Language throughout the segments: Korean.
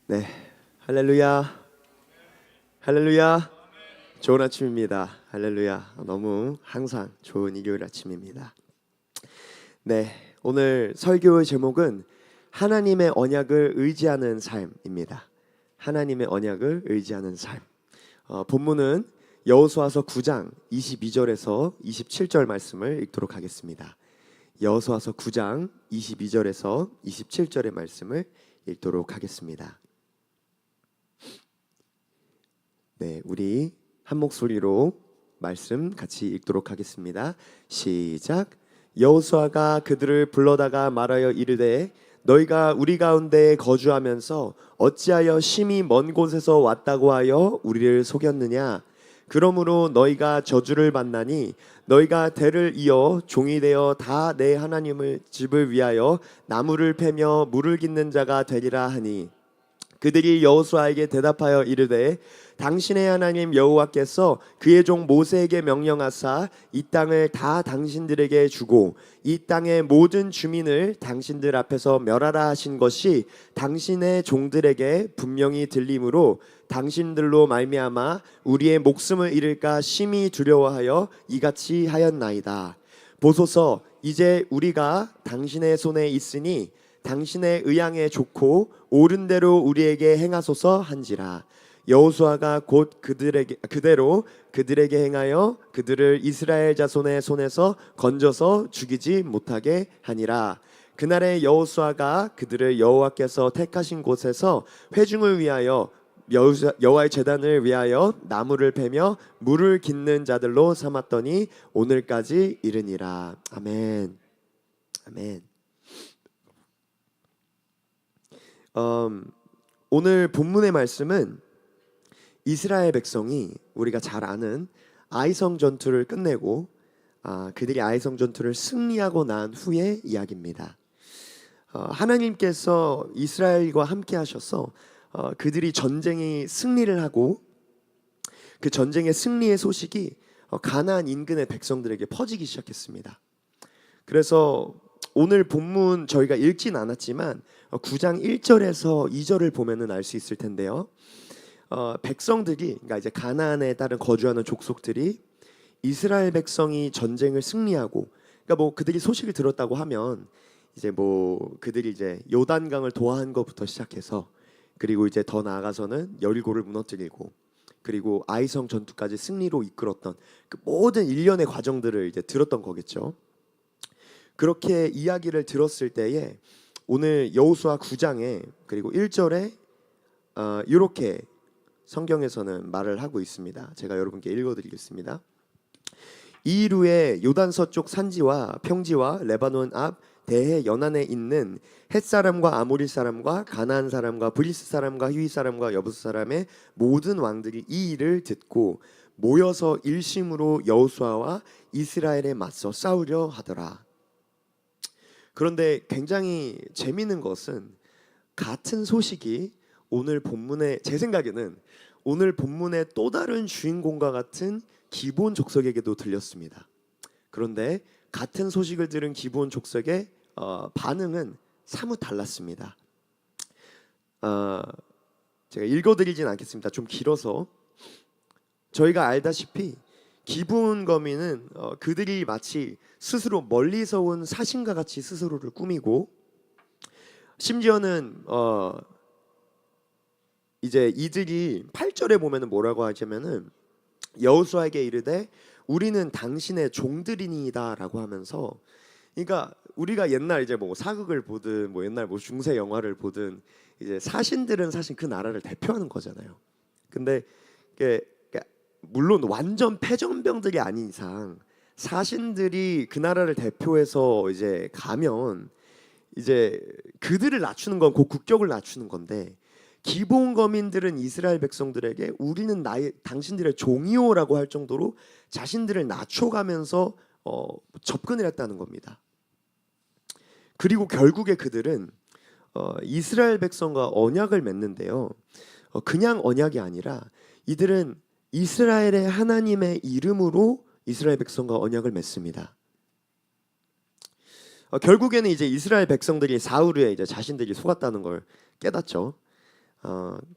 네, 할렐루야, 할렐루야. 좋은 아침입니다. 할렐루야. 너무 항상 좋은 일요일 아침입니다. 네, 오늘 설교의 제목은 하나님의 언약을 의지하는 삶입니다. 하나님의 언약을 의지하는 삶. 본문은 여호수아서 9장 22절에서 27절 말씀을 읽도록 하겠습니다. 여호수아서 9장 22절에서 27절의 말씀을 읽도록 하겠습니다. 네, 우리 한 목소리로 말씀 같이 읽도록 하겠습니다. 시작. 여호수아가 그들을 불러다가 말하여 이르되 너희가 우리 가운데 거주하면서 어찌하여 심히 먼 곳에서 왔다고 하여 우리를 속였느냐? 그러므로 너희가 저주를 받나니 너희가 대를 이어 종이 되어 다 내 하나님의 집을 위하여 나무를 패며 물을 깃는 자가 되리라 하니 그들이 여호수아에게 대답하여 이르되 당신의 하나님 여호와께서 그의 종 모세에게 명령하사 이 땅을 다 당신들에게 주고 이 땅의 모든 주민을 당신들 앞에서 멸하라 하신 것이 당신의 종들에게 분명히 들림으로 당신들로 말미암아 우리의 목숨을 잃을까 심히 두려워하여 이같이 하였나이다. 보소서, 이제 우리가 당신의 손에 있으니 당신의 의향에 좋고 옳은 대로 우리에게 행하소서 한지라. 여호수아가 곧 그대로 그들에게 행하여 그들을 이스라엘 자손의 손에서 건져서 죽이지 못하게 하니라. 그날에 여호수아가 그들을 여호와께서 택하신 곳에서 회중을 위하여 여호와의 제단을 위하여 나무를 패며 물을 깃는 자들로 삼았더니 오늘까지 이르니라. 아멘. 아멘. 오늘 본문의 말씀은 이스라엘 백성이 우리가 잘 아는 아이성 전투를 끝내고 그들이 아이성 전투를 승리하고 난 후의 이야기입니다. 하나님께서 이스라엘과 함께 하셔서 그들이 전쟁이 승리를 하고 그 전쟁의 승리의 소식이 가나안 인근의 백성들에게 퍼지기 시작했습니다. 그래서 오늘 본문 저희가 읽진 않았지만 9장 1절에서 2절을 보면은 알 수 있을 텐데요. 백성들이, 그러니까 이제 가나안에 따른 거주하는 족속들이 이스라엘 백성이 전쟁을 승리하고, 그러니까 뭐 그들이 소식을 들었다고 하면 이제 뭐 그들이 이제 요단강을 도하한 것부터 시작해서 그리고 이제 더 나아가서는 여리고를 무너뜨리고 그리고 아이성 전투까지 승리로 이끌었던 그 모든 일련의 과정들을 이제 들었던 거겠죠. 그렇게 이야기를 들었을 때에 오늘 여호수아 9장에 그리고 1절에 이렇게 성경에서는 말을 하고 있습니다. 제가 여러분께 읽어드리겠습니다. 이 일 후에 요단 서쪽 산지와 평지와 레바논 앞 대해 연안에 있는 헷 사람과 아모리 사람과 가나안 사람과 브리스 사람과 히위 사람과 여부스 사람의 모든 왕들이 이 일을 듣고 모여서 일심으로 여호수아와 이스라엘에 맞서 싸우려 하더라. 그런데 굉장히 재미있는 것은 같은 소식이 오늘 본문에, 제 생각에는 오늘 본문의 또 다른 주인공과 같은 기브온 족속에게도 들렸습니다. 그런데 같은 소식을 들은 기브온 족속의 반응은 사뭇 달랐습니다. 제가 읽어드리진 않겠습니다. 좀 길어서. 저희가 알다시피 기브온 거민은 그들이 마치 스스로 멀리서 온 사신과 같이 스스로를 꾸미고 심지어는 이제 이들이 8절에 보면은 뭐라고 하냐면은 여호수아에게 이르되 우리는 당신의 종들이니이다라고 하면서, 그러니까 우리가 옛날 이제 뭐 사극을 보든 뭐 옛날 뭐 중세 영화를 보든 이제 사신들은 사실 그 나라를 대표하는 거잖아요. 근데 물론 완전 패전병들이 아닌 이상 사신들이 그 나라를 대표해서 이제 가면 이제 그들을 낮추는 건 그 국격을 낮추는 건데, 기브온 거민들은 이스라엘 백성들에게 우리는 당신들의 종이오라고 할 정도로 자신들을 낮춰가면서 접근을 했다는 겁니다. 그리고 결국에 그들은 이스라엘 백성과 언약을 맺는데요. 그냥 언약이 아니라 이들은 이스라엘의 하나님의 이름으로 이스라엘 백성과 언약을 맺습니다. 결국에는 이제 이스라엘 백성들이 사울에 이제 자신들이 속았다는 걸 깨닫죠.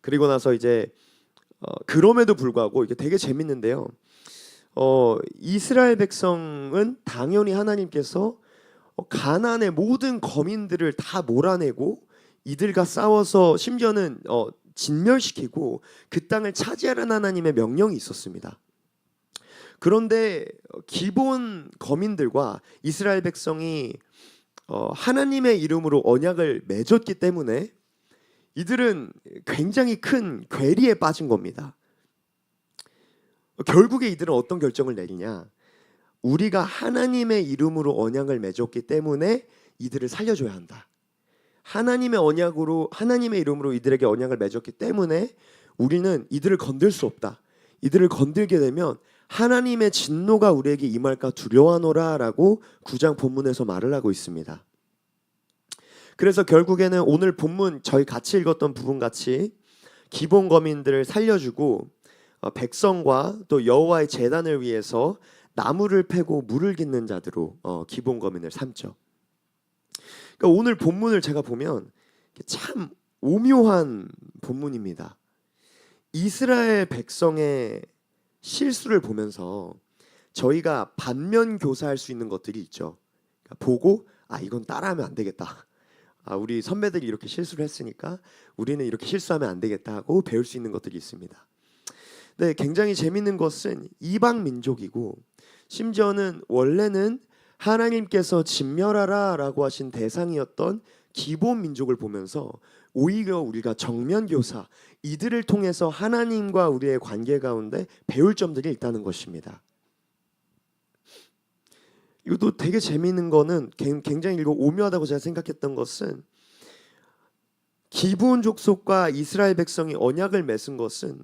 그리고 나서 이제 그럼에도 불구하고 이게 되게 재밌는데요. 이스라엘 백성은 당연히 하나님께서 가나안의 모든 거민들을 다 몰아내고 이들과 싸워서 심지어는 진멸시키고 그 땅을 차지하라는 하나님의 명령이 있었습니다. 그런데 기본 거민들과 이스라엘 백성이 하나님의 이름으로 언약을 맺었기 때문에 이들은 굉장히 큰 괴리에 빠진 겁니다. 결국에 이들은 어떤 결정을 내리냐? 우리가 하나님의 이름으로 언약을 맺었기 때문에 이들을 살려줘야 한다. 하나님의 언약으로, 하나님의 이름으로 이들에게 언약을 맺었기 때문에 우리는 이들을 건들 수 없다. 이들을 건들게 되면 하나님의 진노가 우리에게 임할까 두려워하노라라고 9장 본문에서 말을 하고 있습니다. 그래서 결국에는 오늘 본문 저희 같이 읽었던 부분 같이 기본 거민들을 살려주고 백성과 또 여호와의 제단을 위해서 나무를 패고 물을 깃는 자들로 기본 거민을 삼죠. 그러니까 오늘 본문을 제가 보면 참 오묘한 본문입니다. 이스라엘 백성의 실수를 보면서 저희가 반면 교사할 수 있는 것들이 있죠. 그러니까 보고 이건 따라하면 안 되겠다. 우리 선배들이 이렇게 실수를 했으니까 우리는 이렇게 실수하면 안 되겠다 하고 배울 수 있는 것들이 있습니다. 네, 굉장히 재밌는 것은 이방 민족이고 심지어는 원래는 하나님께서 진멸하라라고 하신 대상이었던 기본 민족을 보면서 오히려 우리가 정면 교사, 이들을 통해서 하나님과 우리의 관계 가운데 배울 점들이 있다는 것입니다. 이것도 되게 재미있는 거는 굉장히 이거 오묘하다고 제가 생각했던 것은 기브온 족속과 이스라엘 백성이 언약을 맺은 것은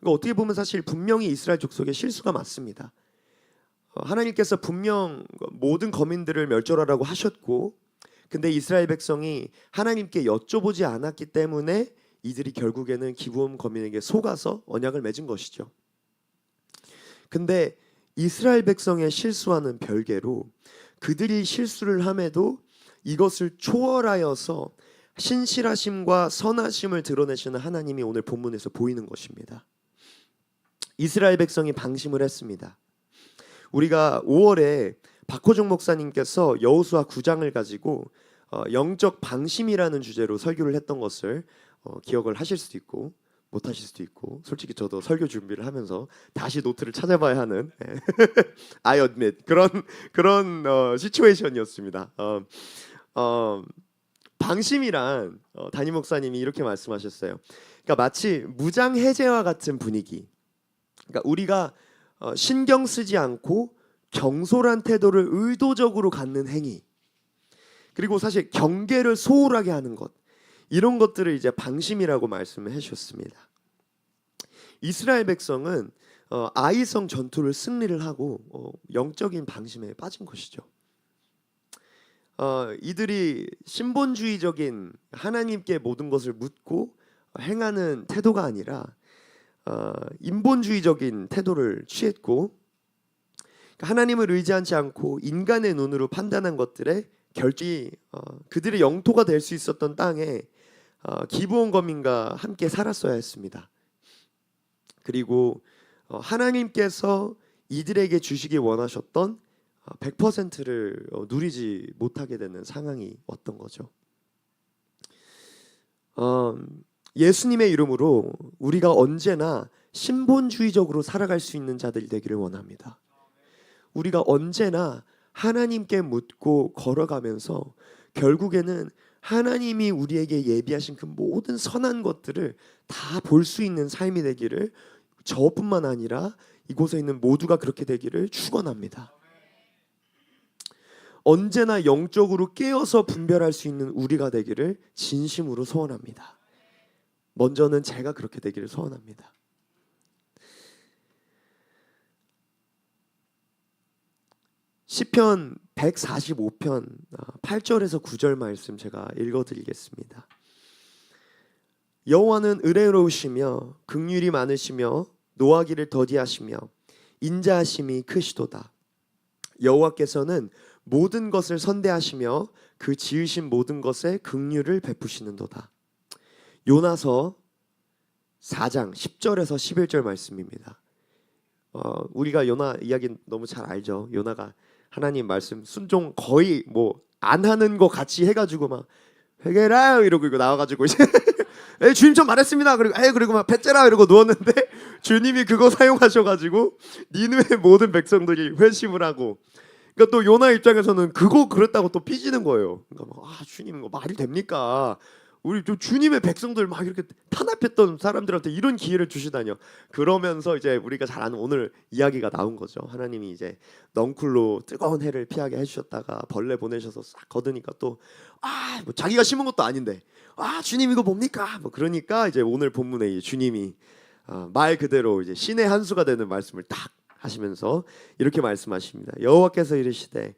어떻게 보면 사실 분명히 이스라엘 족속의 실수가 맞습니다. 하나님께서 분명 모든 거민들을 멸절하라고 하셨고 근데 이스라엘 백성이 하나님께 여쭤보지 않았기 때문에 이들이 결국에는 기브온 거민에게 속아서 언약을 맺은 것이죠. 근데 이스라엘 백성의 실수와는 별개로 그들이 실수를 함에도 이것을 초월하여서 신실하심과 선하심을 드러내시는 하나님이 오늘 본문에서 보이는 것입니다. 이스라엘 백성이 방심을 했습니다. 우리가 5월에 박호중 목사님께서 여호수아 9장을 가지고 영적 방심이라는 주제로 설교를 했던 것을 기억을 하실 수도 있고 못 하실 수도 있고 솔직히 저도 설교 준비를 하면서 다시 노트를 찾아봐야 하는 I admit 그런 시츄에이션이었습니다. 방심이란 담임 목사님이 이렇게 말씀하셨어요. 그러니까 마치 무장 해제와 같은 분위기. 그러니까 우리가 신경 쓰지 않고 경솔한 태도를 의도적으로 갖는 행위, 그리고 사실 경계를 소홀하게 하는 것, 이런 것들을 이제 방심이라고 말씀을 해주셨습니다. 이스라엘 백성은 아이성 전투를 승리를 하고 영적인 방심에 빠진 것이죠. 이들이 신본주의적인 하나님께 모든 것을 묻고 행하는 태도가 아니라 인본주의적인 태도를 취했고 하나님을 의지하지 않고 인간의 눈으로 판단한 것들의 결정이 그들의 영토가 될 수 있었던 땅에 기브온 거민과 함께 살았어야 했습니다. 그리고 하나님께서 이들에게 주시기 원하셨던 100%를 누리지 못하게 되는 상황이 왔던 거죠. 예수님의 이름으로 우리가 언제나 신본주의적으로 살아갈 수 있는 자들이 되기를 원합니다. 우리가 언제나 하나님께 묻고 걸어가면서 결국에는 하나님이 우리에게 예비하신 그 모든 선한 것들을 다 볼 수 있는 삶이 되기를, 저뿐만 아니라 이곳에 있는 모두가 그렇게 되기를 축원합니다. 언제나 영적으로 깨어서 분별할 수 있는 우리가 되기를 진심으로 소원합니다. 먼저는 제가 그렇게 되기를 소원합니다. 시편 145편 8절에서 9절 말씀 제가 읽어드리겠습니다. 여호와는 의로우시며 긍휼이 많으시며 노하기를 더디하시며 인자하심이 크시도다. 여호와께서는 모든 것을 선대하시며 그 지으신 모든 것에 긍휼을 베푸시는도다. 요나서 4장 10절에서 11절 말씀입니다. 우리가 요나 이야기 너무 잘 알죠. 요나가 하나님 말씀 순종 거의 뭐 안 하는 거 같이 해가지고 막 회개라 이러고 이거 나와가지고 이제 주님 좀 말했습니다. 그리고 막 배째라 이러고 누웠는데 주님이 그거 사용하셔가지고 니느웨 모든 백성들이 회심을 하고. 그러니까 또 요나 입장에서는 그거 그랬다고 또 삐지는 거예요. 그러니까 막, 주님 이거 말이 됩니까? 우리 좀 주님의 백성들 막 이렇게 탄압했던 사람들한테 이런 기회를 주시다니요. 그러면서 이제 우리가 잘 아는 오늘 이야기가 나온 거죠. 하나님이 이제 넝쿨로 뜨거운 해를 피하게 해주셨다가 벌레 보내셔서 싹 거두니까 또 뭐 자기가 심은 것도 아닌데 주님 이거 뭡니까? 뭐 그러니까 이제 오늘 본문에 주님이 말 그대로 이제 신의 한 수가 되는 말씀을 딱 하시면서 이렇게 말씀하십니다. 여호와께서 이르시되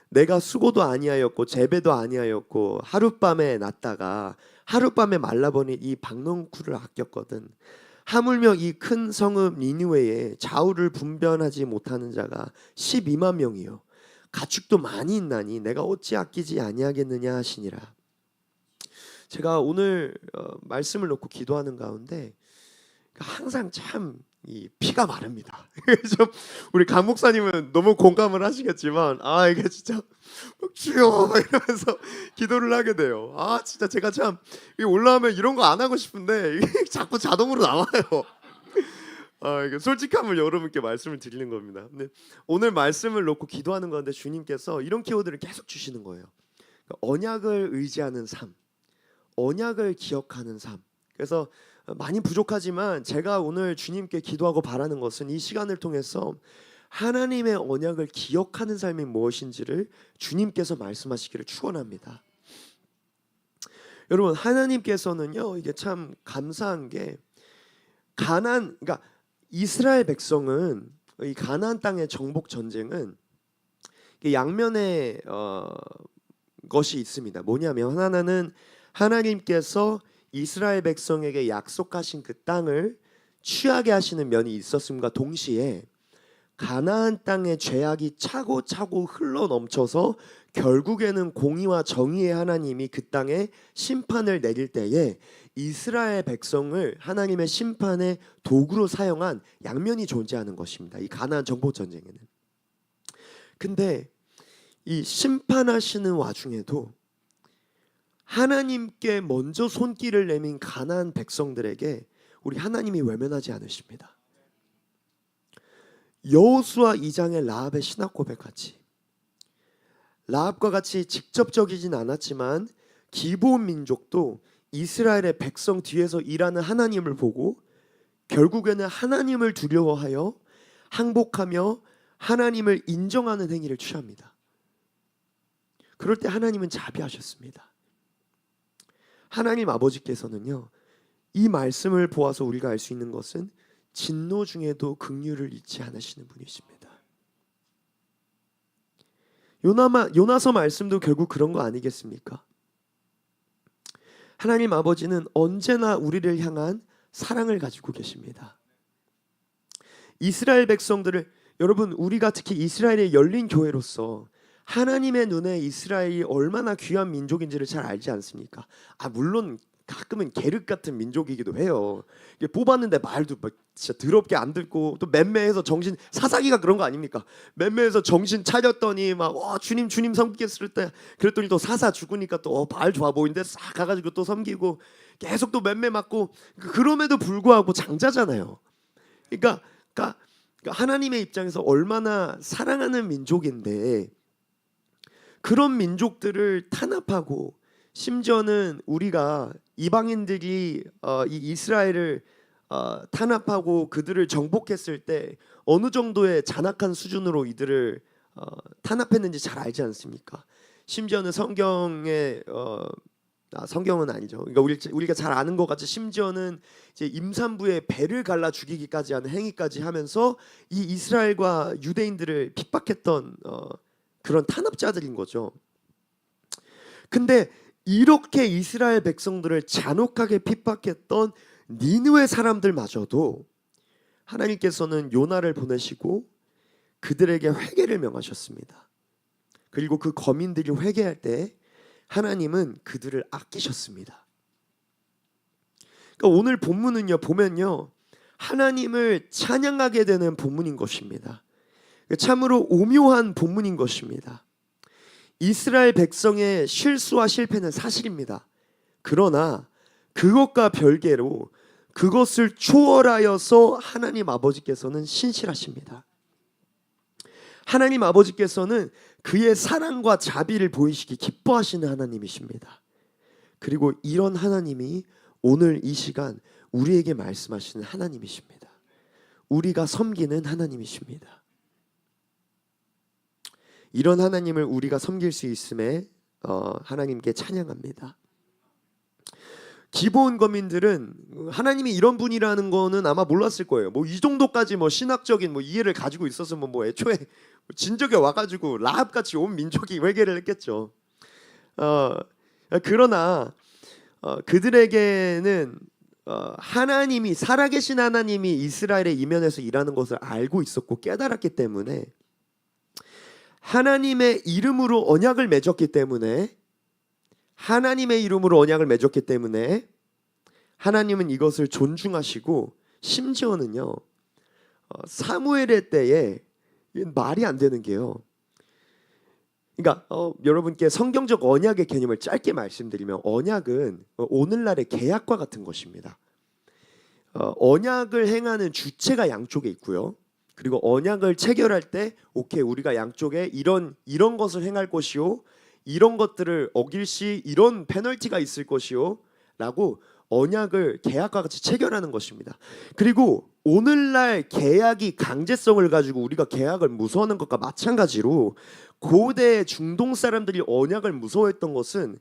내가 수고도 아니하였고 재배도 아니하였고 하룻밤에 났다가 하룻밤에 말라버린 이 박넝쿨을 아꼈거든. 하물며 이 큰 성읍 니느웨에 좌우를 분변하지 못하는 자가 12만 명이요 가축도 많이 있나니 내가 어찌 아끼지 아니하겠느냐 하시니라. 제가 오늘 말씀을 놓고 기도하는 가운데 항상 참 이 피가 마릅니다. 좀 우리 강 목사님은 너무 공감을 하시겠지만 이게 진짜 주여 이러면서 기도를 하게 돼요. 진짜 제가 참 올라오면 이런 거 안 하고 싶은데 이게 자꾸 자동으로 나와요. 이게 솔직함을 여러분께 말씀을 드리는 겁니다. 근데 오늘 말씀을 놓고 기도하는 건데 주님께서 이런 키워드를 계속 주시는 거예요. 언약을 의지하는 삶, 언약을 기억하는 삶. 그래서 많이 부족하지만 제가 오늘 주님께 기도하고 바라는 것은 이 시간을 통해서 하나님의 언약을 기억하는 삶이 무엇인지를 주님께서 말씀하시기를 축원합니다. 여러분 하나님께서는요 이게 참 감사한 게 그러니까 이스라엘 백성은 이 가나안 땅의 정복 전쟁은 양면의 것이 있습니다. 뭐냐면 하나는 하나님께서 이스라엘 백성에게 약속하신 그 땅을 취하게 하시는 면이 있었음과 동시에 가나안 땅의 죄악이 차고차고 흘러 넘쳐서 결국에는 공의와 정의의 하나님이 그 땅에 심판을 내릴 때에 이스라엘 백성을 하나님의 심판의 도구로 사용한 양면이 존재하는 것입니다. 이 가나안 정복 전쟁에는. 근데 이 심판하시는 와중에도 하나님께 먼저 손길을 내민 가나안 백성들에게 우리 하나님이 외면하지 않으십니다. 여호수아 2장의 라합의 신학 고백같이 라합과 같이 직접적이진 않았지만 기브온 민족도 이스라엘의 백성 뒤에서 일하는 하나님을 보고 결국에는 하나님을 두려워하여 항복하며 하나님을 인정하는 행위를 취합니다. 그럴 때 하나님은 자비하셨습니다. 하나님 아버지께서는요 이 말씀을 보아서 우리가 알 수 있는 것은 진노 중에도 긍휼을 잊지 않으시는 분이십니다. 요나서 말씀도 결국 그런 거 아니겠습니까? 하나님 아버지는 언제나 우리를 향한 사랑을 가지고 계십니다. 이스라엘 백성들을 여러분 우리가 특히 이스라엘의 열린 교회로서 하나님의 눈에 이스라엘이 얼마나 귀한 민족인지를 잘 알지 않습니까? 물론 가끔은 계륵 같은 민족이기도 해요. 이게 뽑았는데 말도 막 진짜 더럽게 안 듣고 또 맴매해서 정신 사사기가 그런 거 아닙니까? 맴매해서 정신 차렸더니 막 주님 섬기겠을 때 그랬더니 또 사사 죽으니까 또 발 좋아 보이는데 싹 가가지고 또 섬기고 계속 또 맴매 맞고 그럼에도 불구하고 장자잖아요. 그러니까 하나님의 입장에서 얼마나 사랑하는 민족인데 그런 민족들을 탄압하고 심지어는 우리가 이방인들이 이 이스라엘을 탄압하고 그들을 정복했을 때 어느 정도의 잔악한 수준으로 이들을 탄압했는지 잘 알지 않습니까? 심지어는 성경은 아니죠. 그러니까 우리가 잘 아는 것 같이 심지어는 이제 임산부의 배를 갈라 죽이기까지 하는 행위까지 하면서 이 이스라엘과 유대인들을 핍박했던 그런 탄압자들인 거죠. 근데 이렇게 이스라엘 백성들을 잔혹하게 핍박했던 니느웨 사람들마저도 하나님께서는 요나를 보내시고 그들에게 회개를 명하셨습니다. 그리고 그 거민들이 회개할 때 하나님은 그들을 아끼셨습니다. 그러니까 오늘 본문은요 보면요 하나님을 찬양하게 되는 본문인 것입니다. 참으로 오묘한 본문인 것입니다. 이스라엘 백성의 실수와 실패는 사실입니다. 그러나 그것과 별개로 그것을 초월하여서 하나님 아버지께서는 신실하십니다. 하나님 아버지께서는 그의 사랑과 자비를 보이시기 기뻐하시는 하나님이십니다. 그리고 이런 하나님이 오늘 이 시간 우리에게 말씀하시는 하나님이십니다. 우리가 섬기는 하나님이십니다. 이런 하나님을 우리가 섬길 수 있음에 하나님께 찬양합니다. 기본 거민들은 하나님이 이런 분이라는 거는 아마 몰랐을 거예요. 뭐 이 정도까지 뭐 신학적인 뭐 이해를 가지고 있었으면 뭐 애초에 진적에 와가지고 라합같이 온 민족이 회개를 했겠죠. 그러나 그들에게는 하나님이 살아계신 하나님이 이스라엘의 이면에서 일하는 것을 알고 있었고 깨달았기 때문에 하나님의 이름으로 언약을 맺었기 때문에 하나님은 이것을 존중하시고 심지어는요 사무엘의 때에 말이 안 되는 게요. 그러니까 여러분께 성경적 언약의 개념을 짧게 말씀드리면 언약은 오늘날의 계약과 같은 것입니다. 언약을 행하는 주체가 양쪽에 있고요. 그리고 언약을 체결할 때 오케이 우리가 양쪽에 이런 것을 행할 것이요 이런 것들을 어길 시 이런 페널티가 있을 것이요 라고 언약을 계약과 같이 체결하는 것입니다. 그리고 오늘날 계약이 강제성을 가지고 우리가 계약을 무서워하는 것과 마찬가지로 고대 중동 사람들이 언약을 무서워했던 것은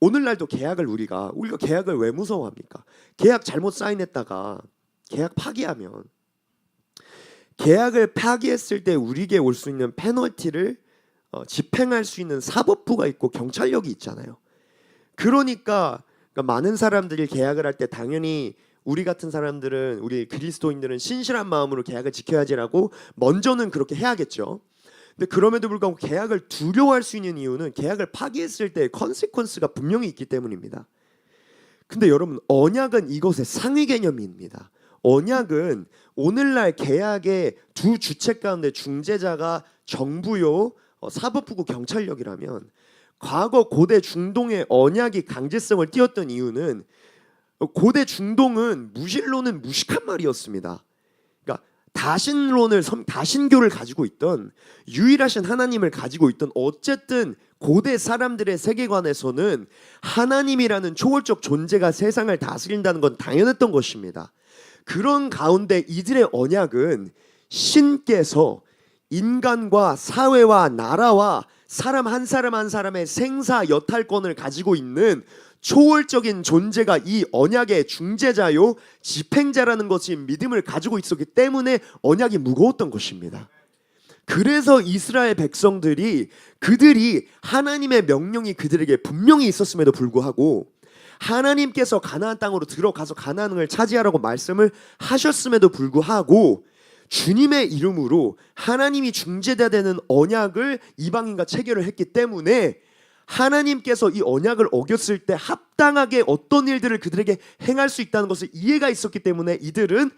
오늘날도 계약을 우리가 계약을 왜 무서워합니까? 계약 잘못 사인했다가 계약 파기하면 계약을 파기했을 때 우리에게 올 수 있는 페널티를 집행할 수 있는 사법부가 있고 경찰력이 있잖아요. 그러니까 많은 사람들이 계약을 할 때 당연히 우리 같은 사람들은 우리 그리스도인들은 신실한 마음으로 계약을 지켜야지라고 먼저는 그렇게 해야겠죠. 근데 그럼에도 불구하고 계약을 두려워할 수 있는 이유는 계약을 파기했을 때 컨시퀀스가 분명히 있기 때문입니다. 근데 여러분 언약은 이것의 상위 개념입니다. 언약은 오늘날 계약의 두 주체 가운데 중재자가 정부요 사법부고 경찰력이라면 과거 고대 중동의 언약이 강제성을 띄었던 이유는 고대 중동은 무신론은 무식한 말이었습니다. 그러니까 다신교를 가지고 있던 유일하신 하나님을 가지고 있던 어쨌든 고대 사람들의 세계관에서는 하나님이라는 초월적 존재가 세상을 다스린다는 건 당연했던 것입니다. 그런 가운데 이들의 언약은 신께서 인간과 사회와 나라와 사람 한 사람의 생사 여탈권을 가지고 있는 초월적인 존재가 이 언약의 중재자요 집행자라는 것이 믿음을 가지고 있었기 때문에 언약이 무거웠던 것입니다. 그래서 이스라엘 백성들이 그들이 하나님의 명령이 그들에게 분명히 있었음에도 불구하고 하나님께서 가나안 땅으로 들어가서 가나안을 차지하라고 말씀을 하셨음에도 불구하고 주님의 이름으로 하나님이 중재자 되는 언약을 이방인과 체결을 했기 때문에 하나님께서 이 언약을 어겼을 때 합당하게 어떤 일들을 그들에게 행할 수 있다는 것을 이해가 있었기 때문에 이들은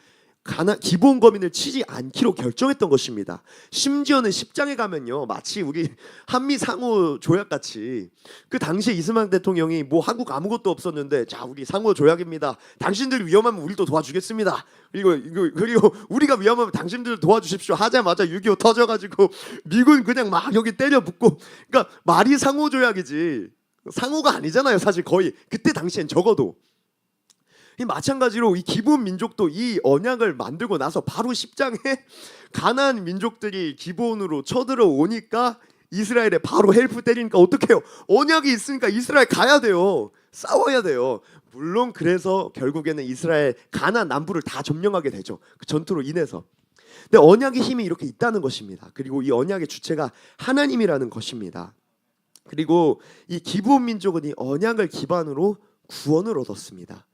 기본 거민을 치지 않기로 결정했던 것입니다. 심지어는 10장에 가면요 마치 우리 한미 상호 조약 같이 그 당시에 이승만 대통령이 뭐 한국 아무것도 없었는데 자 우리 상호 조약입니다. 당신들 위험하면 우리도 도와주겠습니다. 그리고 우리가 위험하면 당신들 도와주십시오 하자마자 6.25 터져가지고 미군 그냥 막 여기 때려 붙고 그러니까 말이 상호 조약이지 상호가 아니잖아요. 사실 거의 그때 당시엔 적어도 마찬가지로 이 기본 민족도 이 언약을 만들고 나서 바로 10장에 가나안 민족들이 기본으로 쳐들어오니까 이스라엘에 바로 헬프 때리니까 어떡해요? 언약이 있으니까 이스라엘 가야 돼요. 싸워야 돼요. 물론 그래서 결국에는 이스라엘 가나안 남부를 다 점령하게 되죠. 그 전투로 인해서. 근데 언약의 힘이 이렇게 있다는 것입니다. 그리고 이 언약의 주체가 하나님이라는 것입니다. 그리고 이 기본 민족은 이 언약을 기반으로 구원을 얻었습니다.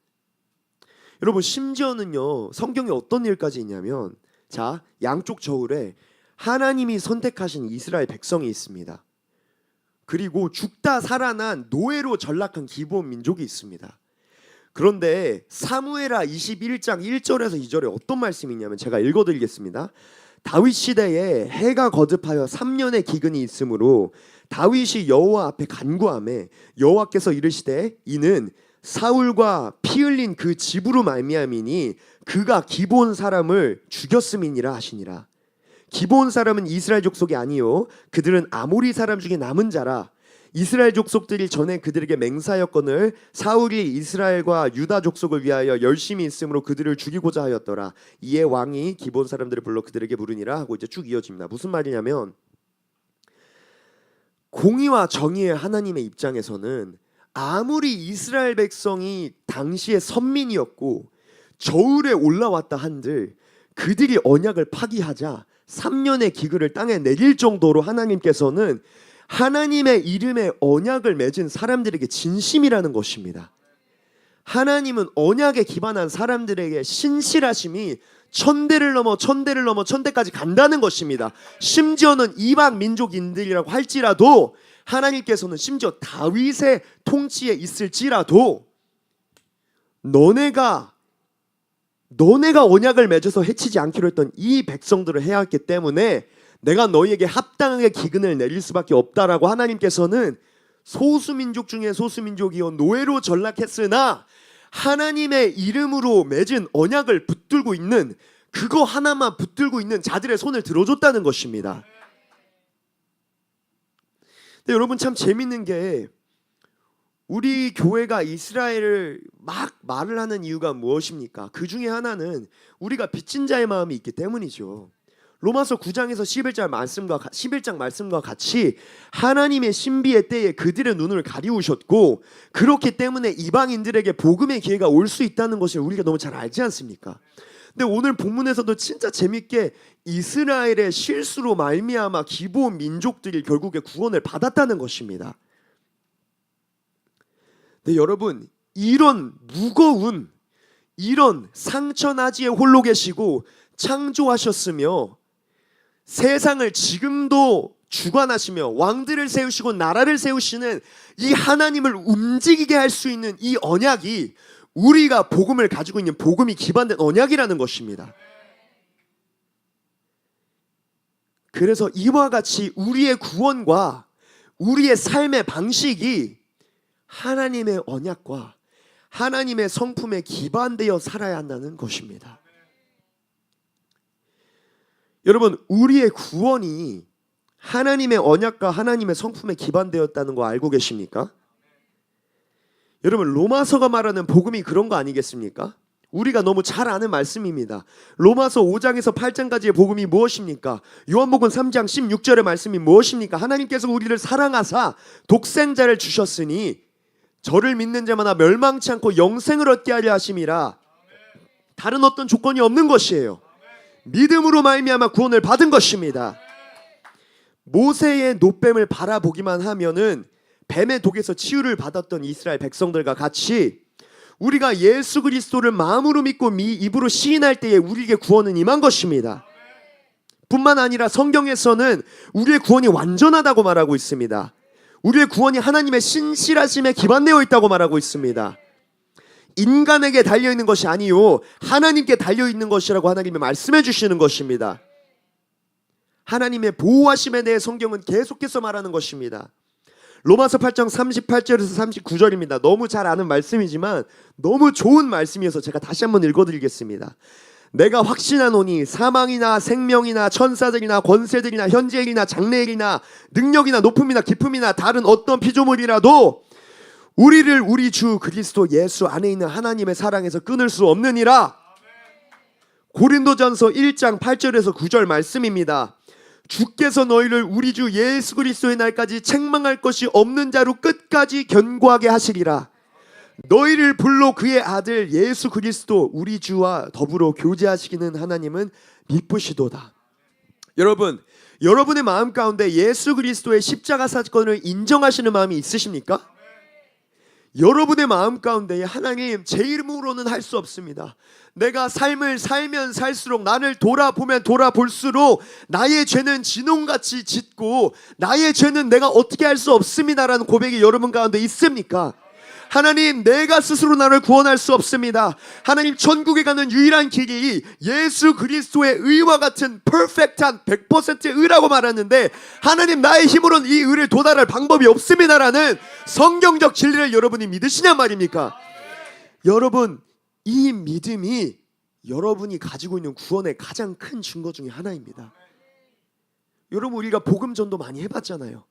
여러분 심지어는요 성경에 어떤 일까지 있냐면 자 양쪽 저울에 하나님이 선택하신 이스라엘 백성이 있습니다. 그리고 죽다 살아난 노예로 전락한 기본 민족이 있습니다. 그런데 사무엘하 21장 1절에서 2절에 어떤 말씀이 있냐면 제가 읽어드리겠습니다. 다윗 시대에 해가 거듭하여 3년의 기근이 있으므로 다윗이 여호와 앞에 간구하매 여호와께서 이르시되 이는 사울과 피 흘린 그 집으로 말미암이니 그가 기브온 사람을 죽였음이니라 하시니라. 기브온 사람은 이스라엘 족속이 아니요 그들은 아모리 사람 중에 남은 자라. 이스라엘 족속들이 전에 그들에게 맹세하였거늘 사울이 이스라엘과 유다 족속을 위하여 열심히 있으므로 그들을 죽이고자 하였더라. 이에 왕이 기브온 사람들을 불러 그들에게 물으니라 하고 이제 쭉 이어집니다. 무슨 말이냐면 공의와 정의의 하나님의 입장에서는 아무리 이스라엘 백성이 당시의 선민이었고 저울에 올라왔다 한들 그들이 언약을 파기하자 3년의 기근을 땅에 내릴 정도로 하나님께서는 하나님의 이름의 언약을 맺은 사람들에게 진심이라는 것입니다. 하나님은 언약에 기반한 사람들에게 신실하심이 천대를 넘어 천대까지 간다는 것입니다. 심지어는 이방 민족인들이라고 할지라도 하나님께서는 심지어 다윗의 통치에 있을지라도 너네가 언약을 맺어서 해치지 않기로 했던 이 백성들을 해야 했기 때문에 내가 너희에게 합당하게 기근을 내릴 수밖에 없다라고 하나님께서는 소수민족 중에 소수민족이요 노예로 전락했으나 하나님의 이름으로 맺은 언약을 붙들고 있는 그거 하나만 붙들고 있는 자들의 손을 들어줬다는 것입니다. 근데 여러분 참 재밌는 게 우리 교회가 이스라엘을 막 말을 하는 이유가 무엇입니까? 그 중에 하나는 우리가 빚진 자의 마음이 있기 때문이죠. 로마서 9장에서 11장 말씀과 같이 하나님의 신비의 때에 그들의 눈을 가리우셨고 그렇기 때문에 이방인들에게 복음의 기회가 올 수 있다는 것을 우리가 너무 잘 알지 않습니까? 근데 오늘 본문에서도 진짜 재밌게 이스라엘의 실수로 말미암아 기브온 민족들이 결국에 구원을 받았다는 것입니다. 근데 여러분 이런 무거운 이런 상처나지에 홀로 계시고 창조하셨으며 세상을 지금도 주관하시며 왕들을 세우시고 나라를 세우시는 이 하나님을 움직이게 할 수 있는 이 언약이 우리가 복음을 가지고 있는 복음이 기반된 언약이라는 것입니다. 그래서 이와 같이 우리의 구원과 우리의 삶의 방식이 하나님의 언약과 하나님의 성품에 기반되어 살아야 한다는 것입니다. 여러분 우리의 구원이 하나님의 언약과 하나님의 성품에 기반되었다는 거 알고 계십니까? 여러분 로마서가 말하는 복음이 그런 거 아니겠습니까? 우리가 너무 잘 아는 말씀입니다. 로마서 5장에서 8장까지의 복음이 무엇입니까? 요한복음 3장 16절의 말씀이 무엇입니까? 하나님께서 우리를 사랑하사 독생자를 주셨으니 저를 믿는 자마다 멸망치 않고 영생을 얻게 하려 하심이라. 다른 어떤 조건이 없는 것이에요. 믿음으로 말미암아 구원을 받은 것입니다. 모세의 놋뱀을 바라보기만 하면은 뱀의 독에서 치유를 받았던 이스라엘 백성들과 같이 우리가 예수 그리스도를 마음으로 믿고 입으로 시인할 때에 우리에게 구원은 임한 것입니다. 뿐만 아니라 성경에서는 우리의 구원이 완전하다고 말하고 있습니다. 우리의 구원이 하나님의 신실하심에 기반되어 있다고 말하고 있습니다. 인간에게 달려있는 것이 아니요 하나님께 달려있는 것이라고 하나님이 말씀해 주시는 것입니다. 하나님의 보호하심에 대해 성경은 계속해서 말하는 것입니다. 로마서 8장 38절에서 39절입니다. 너무 잘 아는 말씀이지만 너무 좋은 말씀이어서 제가 다시 한번 읽어드리겠습니다. 내가 확신하노니 사망이나 생명이나 천사들이나 권세들이나 현재일이나 장래일이나 능력이나 높음이나 깊음이나 다른 어떤 피조물이라도 우리를 우리 주 그리스도 예수 안에 있는 하나님의 사랑에서 끊을 수 없느니라. 고린도전서 1장 8절에서 9절 말씀입니다. 주께서 너희를 우리 주 예수 그리스도의 날까지 책망할 것이 없는 자로 끝까지 견고하게 하시리라. 너희를 불러 그의 아들 예수 그리스도 우리 주와 더불어 교제하시기는 하나님은 미쁘시도다. 여러분, 여러분의 마음 가운데 예수 그리스도의 십자가 사건을 인정하시는 마음이 있으십니까? 여러분의 마음 가운데 하나님 제 이름으로는 할 수 없습니다. 내가 삶을 살면 살수록 나를 돌아보면 돌아볼수록 나의 죄는 진홍같이 짙고 나의 죄는 내가 어떻게 할 수 없습니다라는 고백이 여러분 가운데 있습니까? 하나님, 내가 스스로 나를 구원할 수 없습니다. 하나님, 천국에 가는 유일한 길이 예수 그리스도의 의와 같은 퍼펙트한 100%의 의라고 말하는데, 하나님, 나의 힘으로는 이 의를 도달할 방법이 없습니다라는 성경적 진리를 여러분이 믿으시냐 말입니까? 여러분, 이 믿음이 여러분이 가지고 있는 구원의 가장 큰 증거 중에 하나입니다. 여러분, 우리가 복음 전도 많이 해봤잖아요.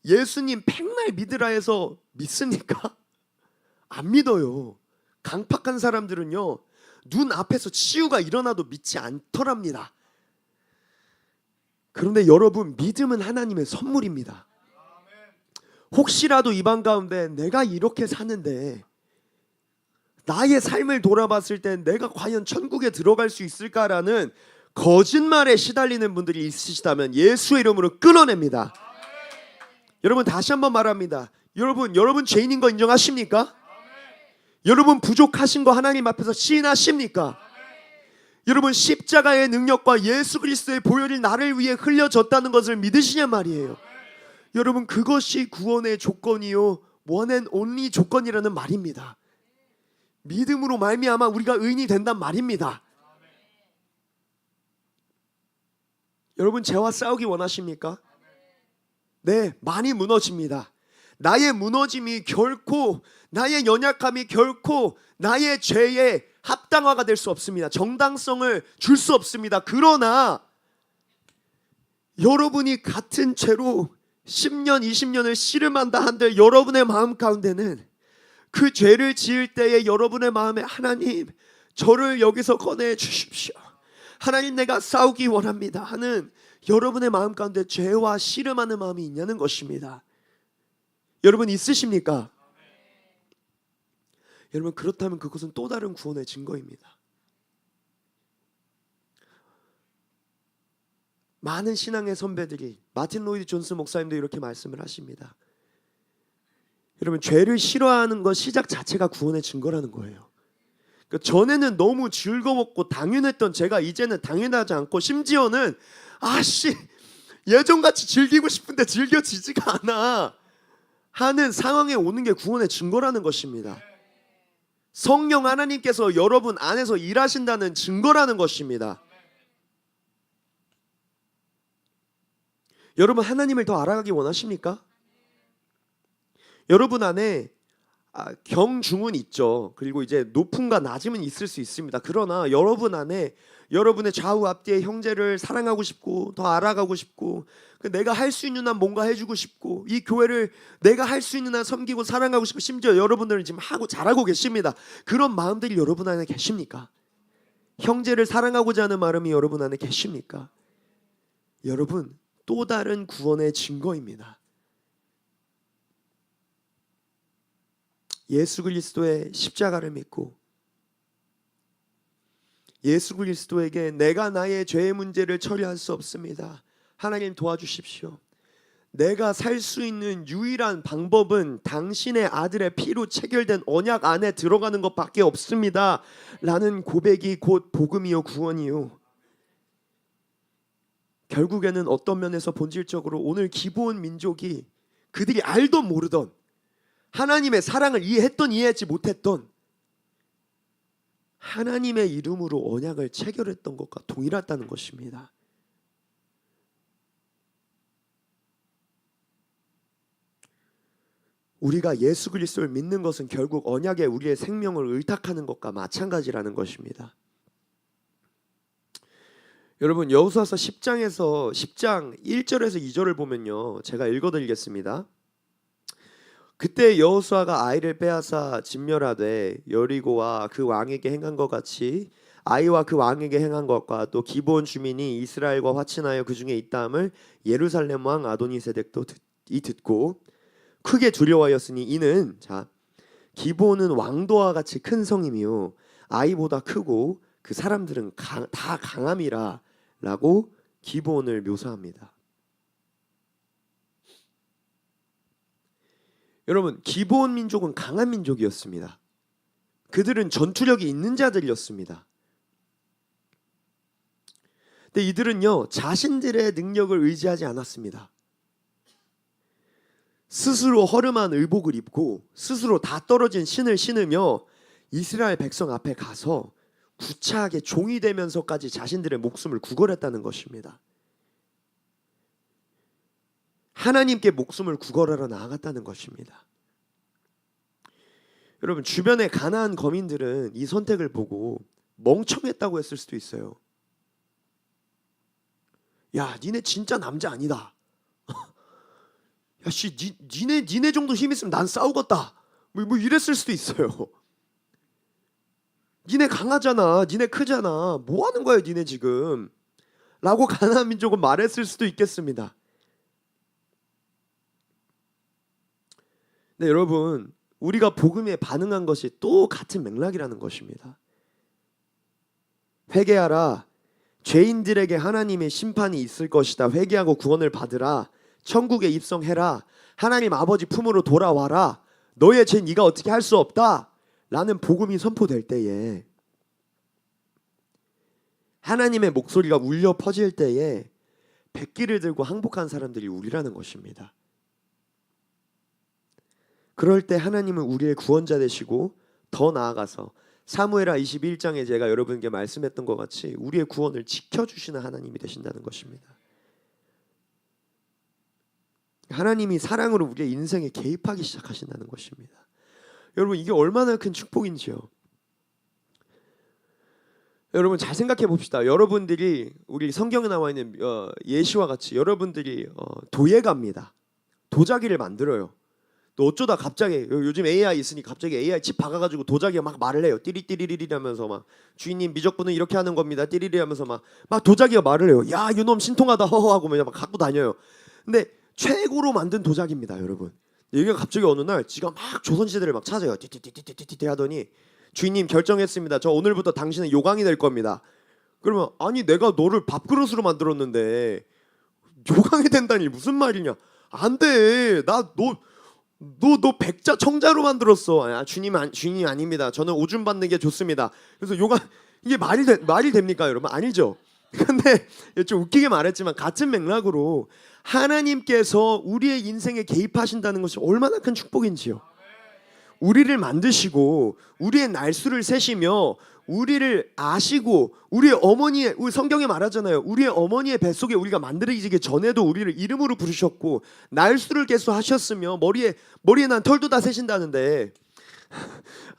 예수님 백날 믿으라 해서 믿습니까? 안 믿어요. 강팍한 사람들은요, 눈 앞에서 치유가 일어나도 믿지 않더랍니다. 그런데 여러분, 믿음은 하나님의 선물입니다. 혹시라도 이방 가운데 내가 이렇게 사는데 나의 삶을 돌아봤을 때 내가 과연 천국에 들어갈 수 있을까라는 거짓말에 시달리는 분들이 있으시다면 예수의 이름으로 끊어냅니다. 여러분, 다시 한번 말합니다. 여러분 죄인인 거 인정하십니까? 여러분 부족하신 거 하나님 앞에서 시인하십니까? 여러분, 십자가의 능력과 예수 그리스도의 보혈이 나를 위해 흘려졌다는 것을 믿으시냐 말이에요. 여러분, 그것이 구원의 조건이요, one and only 조건이라는 말입니다. 믿음으로 말미암아 우리가 의인이 된단 말입니다. 여러분, 죄와 싸우기 원하십니까? 네, 많이 무너집니다. 나의 무너짐이 결코, 나의 연약함이 결코 나의 죄의 합당화가 될 수 없습니다. 정당성을 줄 수 없습니다. 그러나 여러분이 같은 죄로 10년, 20년을 씨름한다 한들 여러분의 마음 가운데는 그 죄를 지을 때에 여러분의 마음에 하나님, 저를 여기서 꺼내 주십시오. 하나님, 내가 싸우기 원합니다 하는 여러분의 마음 가운데 죄와 씨름하는 마음이 있냐는 것입니다. 여러분, 있으십니까? 여러분, 그렇다면 그것은 또 다른 구원의 증거입니다. 많은 신앙의 선배들이, 마틴 로이드 존스 목사님도 이렇게 말씀을 하십니다. 여러분, 죄를 싫어하는 것 시작 자체가 구원의 증거라는 거예요. 그러니까 전에는 너무 즐거웠고 당연했던 제가 이제는 당연하지 않고, 심지어는 예전같이 즐기고 싶은데 즐겨지지가 않아 하는 상황에 오는 게 구원의 증거라는 것입니다. 성령 하나님께서 여러분 안에서 일하신다는 증거라는 것입니다. 여러분, 하나님을 더 알아가기 원하십니까? 여러분 안에 경중은 있죠. 그리고 이제 높음과 낮음은 있을 수 있습니다. 그러나 여러분 안에 여러분의 좌우 앞뒤의 형제를 사랑하고 싶고 더 알아가고 싶고, 내가 할 수 있는 한 뭔가 해주고 싶고, 이 교회를 내가 할 수 있는 한 섬기고 사랑하고 싶고, 심지어 여러분들은 지금 하고 잘하고 계십니다. 그런 마음들이 여러분 안에 계십니까? 형제를 사랑하고자 하는 마음이 여러분 안에 계십니까? 여러분, 또 다른 구원의 증거입니다. 예수 그리스도의 십자가를 믿고 예수 그리스도에게 내가 나의 죄의 문제를 처리할 수 없습니다, 하나님 도와주십시오, 내가 살 수 있는 유일한 방법은 당신의 아들의 피로 체결된 언약 안에 들어가는 것밖에 없습니다 라는 고백이 곧 복음이요 구원이요. 결국에는 어떤 면에서 본질적으로 오늘 기브온 민족이 그들이 알던 모르던 하나님의 사랑을 이해했던 이해하지 못했던 하나님의 이름으로 언약을 체결했던 것과 동일하다는 것입니다. 우리가 예수 그리스도를 믿는 것은 결국 언약에 우리의 생명을 의탁하는 것과 마찬가지라는 것입니다. 여러분, 여호수아서 10장 1절에서 2절을 보면요, 제가 읽어드리겠습니다. 그때 여호수아가 아이를 빼앗아 진멸하되 여리고와 그 왕에게 행한 것 같이 아이와 그 왕에게 행한 것과 또 기브온 주민이 이스라엘과 화친하여 그 중에 있다함을 예루살렘 왕 아도니세덱도 듣고 크게 두려워하였으니 이는 기브온은 왕도와 같이 큰 성임이요 아이보다 크고 그 사람들은 다 강함이라 라고 기브온을 묘사합니다. 여러분, 기브온 민족은 강한 민족이었습니다. 그들은 전투력이 있는 자들이었습니다. 근데 이들은요, 자신들의 능력을 의지하지 않았습니다. 스스로 허름한 의복을 입고 스스로 다 떨어진 신을 신으며 이스라엘 백성 앞에 가서 구차하게 종이 되면서까지 자신들의 목숨을 구걸했다는 것입니다. 하나님께 목숨을 구걸하러 나아갔다는 것입니다. 여러분, 주변의 가나안 거민들은 이 선택을 보고 멍청했다고 했을 수도 있어요. 야, 니네 진짜 남자 아니다. 야, 씨, 니네 정도 힘 있으면 난 싸우겠다. 뭐 이랬을 수도 있어요. 니네 강하잖아. 니네 크잖아. 뭐 하는 거야, 니네 지금? 라고 가나안 민족은 말했을 수도 있겠습니다. 네, 여러분, 우리가 복음에 반응한 것이 또 같은 맥락이라는 것입니다. 회개하라. 죄인들에게 하나님의 심판이 있을 것이다. 회개하고 구원을 받으라. 천국에 입성해라. 하나님 아버지 품으로 돌아와라. 너의 죄 네가 어떻게 할 수 없다. 라는 복음이 선포될 때에, 하나님의 목소리가 울려 퍼질 때에 백기를 들고 항복한 사람들이 우리라는 것입니다. 그럴 때 하나님은 우리의 구원자 되시고 더 나아가서 사무엘하 21장에 제가 여러분께 말씀했던 것 같이 우리의 구원을 지켜주시는 하나님이 되신다는 것입니다. 하나님이 사랑으로 우리의 인생에 개입하기 시작하신다는 것입니다. 여러분, 이게 얼마나 큰 축복인지요. 여러분, 잘 생각해 봅시다. 여러분들이 우리 성경에 나와 있는 예시와 같이 여러분들이 도예 갑니다. 도자기를 만들어요. 또 어쩌다 갑자기 요즘 AI 있으니 갑자기 AI 칩 박아가지고 도자기가 막 말을 해요. 띠리띠리리리 하면서 막 주인님 미적분은 이렇게 하는 겁니다. 띠리리 하면서 막 도자기가 말을 해요. 야, 이놈 신통하다 허허 하고 막 갖고 다녀요. 근데 최고로 만든 도자기입니다, 여러분. 여기가 갑자기 어느 날 지가 막 조선시대를 막 찾아요. 띠띠띠띠띠띠 하더니 주인님 결정했습니다. 저 오늘부터 당신은 요강이 될 겁니다. 그러면 아니 내가 너를 밥그릇으로 만들었는데 요강이 된다니 무슨 말이냐? 안 돼. 너 백자 청자로 만들었어. 주인이 아닙니다. 저는 오줌 받는 게 좋습니다. 그래서 요강 이게 말이 됩니까, 여러분? 아니죠. 근데 좀 웃기게 말했지만 같은 맥락으로 하나님께서 우리의 인생에 개입하신다는 것이 얼마나 큰 축복인지요. 우리를 만드시고 우리의 날수를 세시며 우리를 아시고 우리 성경에 말하잖아요. 우리의 어머니의 뱃속에 우리가 만들어지기 전에도 우리를 이름으로 부르셨고 날수를 계속 하셨으며 머리에 난 털도 다 세신다는데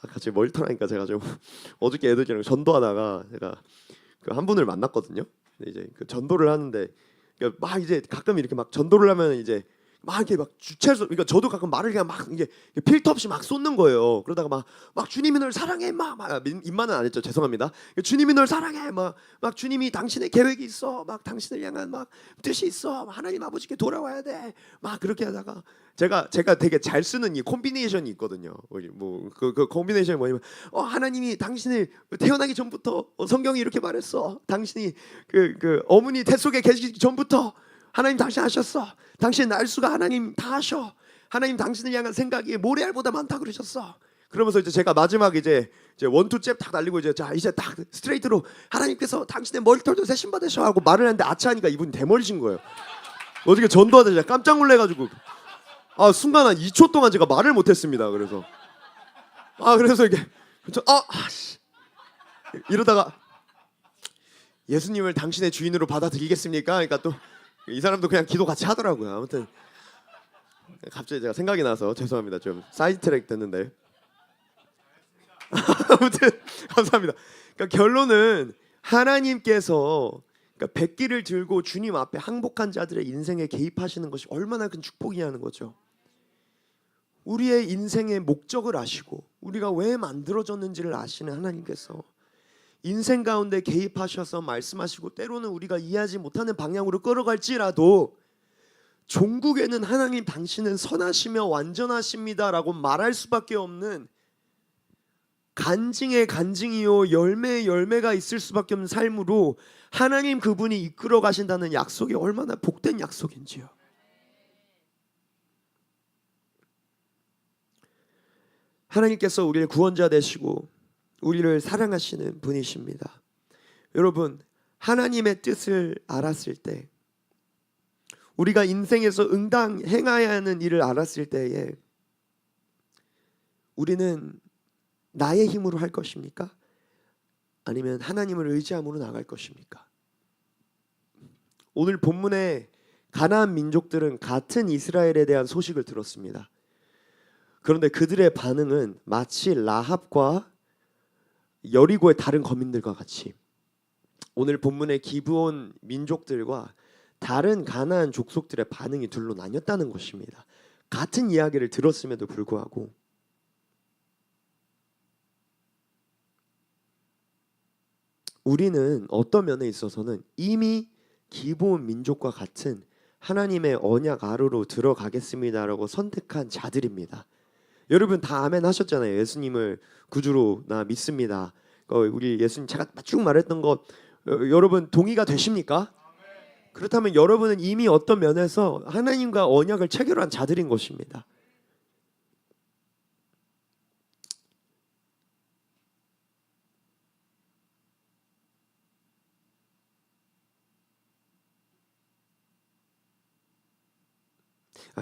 같이 머리털하니까 제가 좀 어저께 애들이랑 전도하다가 제가 한 분을 만났거든요. 이제 그 전도를 하는데 막 이제 가끔 이렇게 막 전도를 하면 이제 막 이렇게 막 주체해서 그러니까 저도 가끔 말을 그냥 막 이게 필터 없이 막 쏟는 거예요. 그러다가 막 주님이 널 사랑해 막 입만은 안 했죠. 죄송합니다. 주님이 널 사랑해 막 주님이 당신의 계획이 있어 막 당신을 향한 막 뜻이 있어 하나님 아버지께 돌아와야 돼 막 그렇게 하다가 제가 되게 잘 쓰는 이 콤비네이션이 있거든요. 그 콤비네이션이 뭐냐면 하나님이 당신을 태어나기 전부터 성경이 이렇게 말했어. 당신이 그 어머니 태 속에 계시기 전부터 하나님 당신 하셨어. 당신의 날수가 하나님 다 하셔. 하나님 당신을 향한 생각이 모래알보다 많다 그러셨어. 그러면서 이제 제가 마지막에 이제 원투 잽 딱 날리고 이제 딱 스트레이트로 하나님께서 당신의 머리털도 세신 받으셔 하고 말을 하는데 아차하니까 이분이 대머리신 거예요. 어저께 전도하다 제가 깜짝 놀래가지고 순간 한 2초 동안 제가 말을 못했습니다. 그래서 이게 이러다가 예수님을 당신의 주인으로 받아들이겠습니까? 그러니까 또 이 사람도 그냥 기도 같이 하더라고요. 아무튼 갑자기 제가 생각이 나서 죄송합니다. 좀 사이드 트랙 됐는데 아무튼 감사합니다. 그러니까 결론은 하나님께서 백기를 들고 주님 앞에 항복한 자들의 인생에 개입하시는 것이 얼마나 큰 축복이냐는 거죠. 우리의 인생의 목적을 아시고 우리가 왜 만들어졌는지를 아시는 하나님께서 인생 가운데 개입하셔서 말씀하시고 때로는 우리가 이해하지 못하는 방향으로 끌어갈지라도 종국에는 하나님 당신은 선하시며 완전하십니다라고 말할 수밖에 없는 간증의 간증이요 열매의 열매가 있을 수밖에 없는 삶으로 하나님 그분이 이끌어 가신다는 약속이 얼마나 복된 약속인지요. 하나님께서 우리의 구원자 되시고 우리를 사랑하시는 분이십니다. 여러분, 하나님의 뜻을 알았을 때 우리가 인생에서 응당 행해야 하는 일을 알았을 때에 우리는 나의 힘으로 할 것입니까? 아니면 하나님을 의지함으로 나갈 것입니까? 오늘 본문에 가나안 민족들은 같은 이스라엘에 대한 소식을 들었습니다. 그런데 그들의 반응은 마치 라합과 여리고의 다른 거민들과 같이 오늘 본문의 기브온 민족들과 다른 가나안 족속들의 반응이 둘로 나뉘었다는 것입니다. 같은 이야기를 들었음에도 불구하고 우리는 어떤 면에 있어서는 이미 기브온 민족과 같은 하나님의 언약 아래로 들어가겠습니다라고 선택한 자들입니다. 여러분 다 아멘 하셨잖아요. 예수님을 구주로 나 믿습니다. 우리 예수님 제가 쭉 말했던 것 여러분 동의가 되십니까? 그렇다면 여러분은 이미 어떤 면에서 하나님과 언약을 체결한 자들인 것입니다.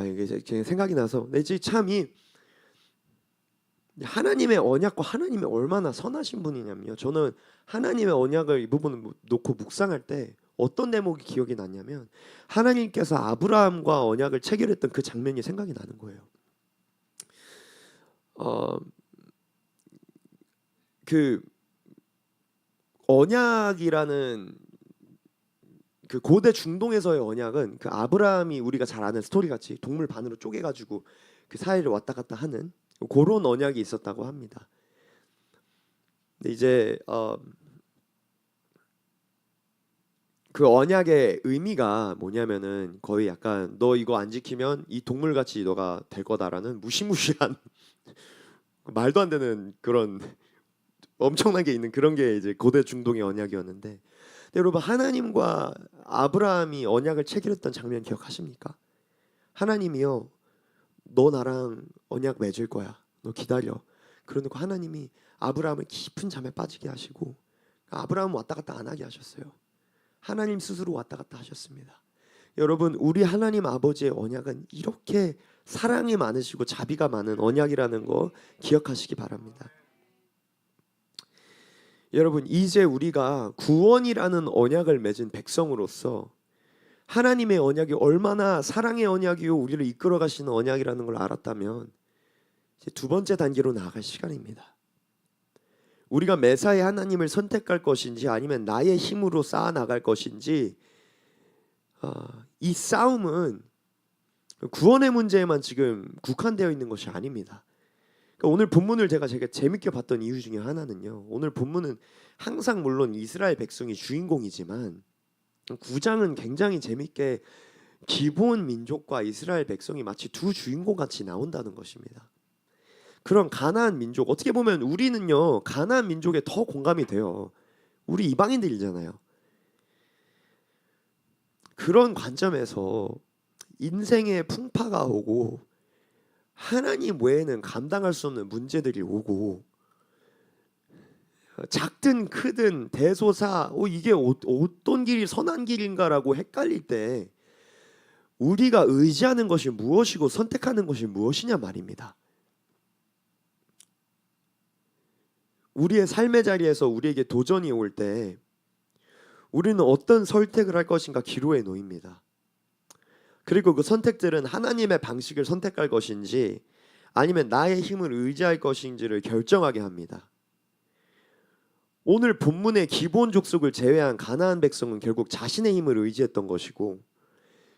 이게 제 생각이 나서 참이 하나님의 언약과 하나님이 얼마나 선하신 분이냐면요. 저는 하나님의 언약을 이 부분을 놓고 묵상할 때 어떤 대목이 기억이 나냐면 하나님께서 아브라함과 언약을 체결했던 그 장면이 생각이 나는 거예요. 그 언약이라는 그 고대 중동에서의 언약은 그 아브라함이 우리가 잘 아는 스토리 같이 동물 반으로 쪼개가지고 그 사이를 왔다 갔다 하는 그런 언약이 있었다고 합니다. 근데 이제 그 언약의 의미가 뭐냐면은 거의 약간 너 이거 안 지키면 이 동물같이 너가 될 거다라는 무시무시한 말도 안 되는 그런 엄청나게 있는 그런 게 이제 고대 중동의 언약이었는데 근데 여러분 하나님과 아브라함이 언약을 체결했던 장면 기억하십니까? 하나님이요 너 나랑 언약 맺을 거야. 너 기다려. 그러니까 하나님이 아브라함을 깊은 잠에 빠지게 하시고 아브라함은 왔다 갔다 안 하게 하셨어요. 하나님 스스로 왔다 갔다 하셨습니다. 여러분 우리 하나님 아버지의 언약은 이렇게 사랑이 많으시고 자비가 많은 언약이라는 거 기억하시기 바랍니다. 여러분 이제 우리가 구원이라는 언약을 맺은 백성으로서 하나님의 언약이 얼마나 사랑의 언약이요 우리를 이끌어 가시는 언약이라는 걸 알았다면 이제 두 번째 단계로 나아갈 시간입니다. 우리가 매사에 하나님을 선택할 것인지 아니면 나의 힘으로 쌓아 나갈 것인지 이 싸움은 구원의 문제에만 지금 국한되어 있는 것이 아닙니다. 그러니까 오늘 본문을 제가 재밌게 봤던 이유 중에 하나는요. 오늘 본문은 항상 물론 이스라엘 백성이 주인공이지만 9장은 굉장히 재밌게 기브온 민족과 이스라엘 백성이 마치 두 주인공 같이 나온다는 것입니다. 그런 가나안 민족 어떻게 보면 우리는요 가나안 민족에 더 공감이 돼요. 우리 이방인들이잖아요. 그런 관점에서 인생의 풍파가 오고 하나님 외에는 감당할 수 없는 문제들이 오고 작든 크든 대소사 이게 어떤 길이 선한 길인가라고 헷갈릴 때 우리가 의지하는 것이 무엇이고 선택하는 것이 무엇이냐 말입니다. 우리의 삶의 자리에서 우리에게 도전이 올 때 우리는 어떤 선택을 할 것인가 기로에 놓입니다. 그리고 그 선택들은 하나님의 방식을 선택할 것인지 아니면 나의 힘을 의지할 것인지를 결정하게 합니다. 오늘 본문의 기브온 족속을 제외한 가나안 백성은 결국 자신의 힘을 의지했던 것이고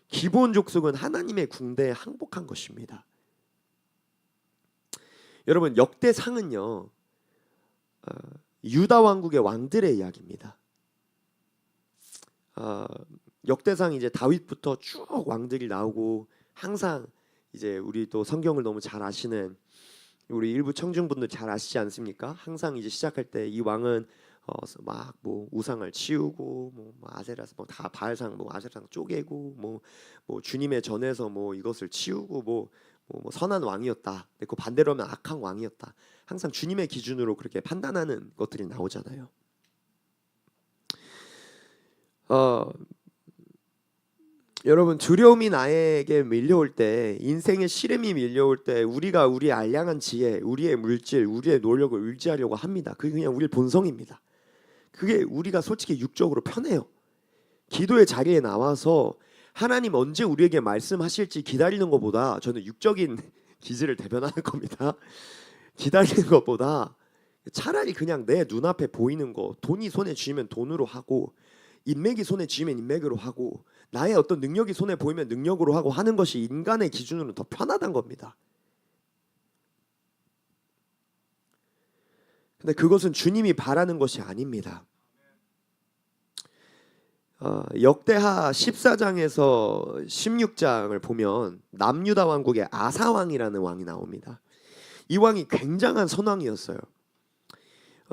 기브온 족속은 하나님의 궁대에 항복한 것입니다. 여러분 역대상은요 유다 왕국의 왕들의 이야기입니다. 역대상 이제 다윗부터 쭉 왕들이 나오고 항상 이제 우리 또 성경을 너무 잘 아시는 우리 일부 청중분들 잘 아시지 않습니까? 항상 이제 시작할 때 이 왕은 막 뭐 우상을 치우고 뭐 아세라스 뭐 다 바알상 뭐 아세라상 쪼개고 뭐 주님의 전에서 뭐 이것을 치우고 뭐 선한 왕이었다. 근데 그 반대로 하면 악한 왕이었다. 항상 주님의 기준으로 그렇게 판단하는 것들이 나오잖아요. 여러분, 두려움이 나에게 밀려올 때, 인생의 시름이 밀려올 때 우리가 우리의 알량한 지혜, 우리의 물질, 우리의 노력을 의지하려고 합니다. 그게 그냥 우리의 본성입니다. 그게 우리가 솔직히 육적으로 편해요. 기도의 자리에 나와서 하나님 언제 우리에게 말씀하실지 기다리는 것보다, 저는 육적인 기질을 대변하는 겁니다. 기다리는 것보다 차라리 그냥 내 눈앞에 보이는 거, 돈이 손에 쥐면 돈으로 하고, 인맥이 손에 쥐면 인맥으로 하고, 나의 어떤 능력이 손에 보이면 능력으로 하고 하는 것이 인간의 기준으로는 더 편하단 겁니다. 근데 그것은 주님이 바라는 것이 아닙니다. 역대하 14장에서 16장을 보면 남유다 왕국의 아사 왕이라는 왕이 나옵니다. 이 왕이 굉장한 선왕이었어요.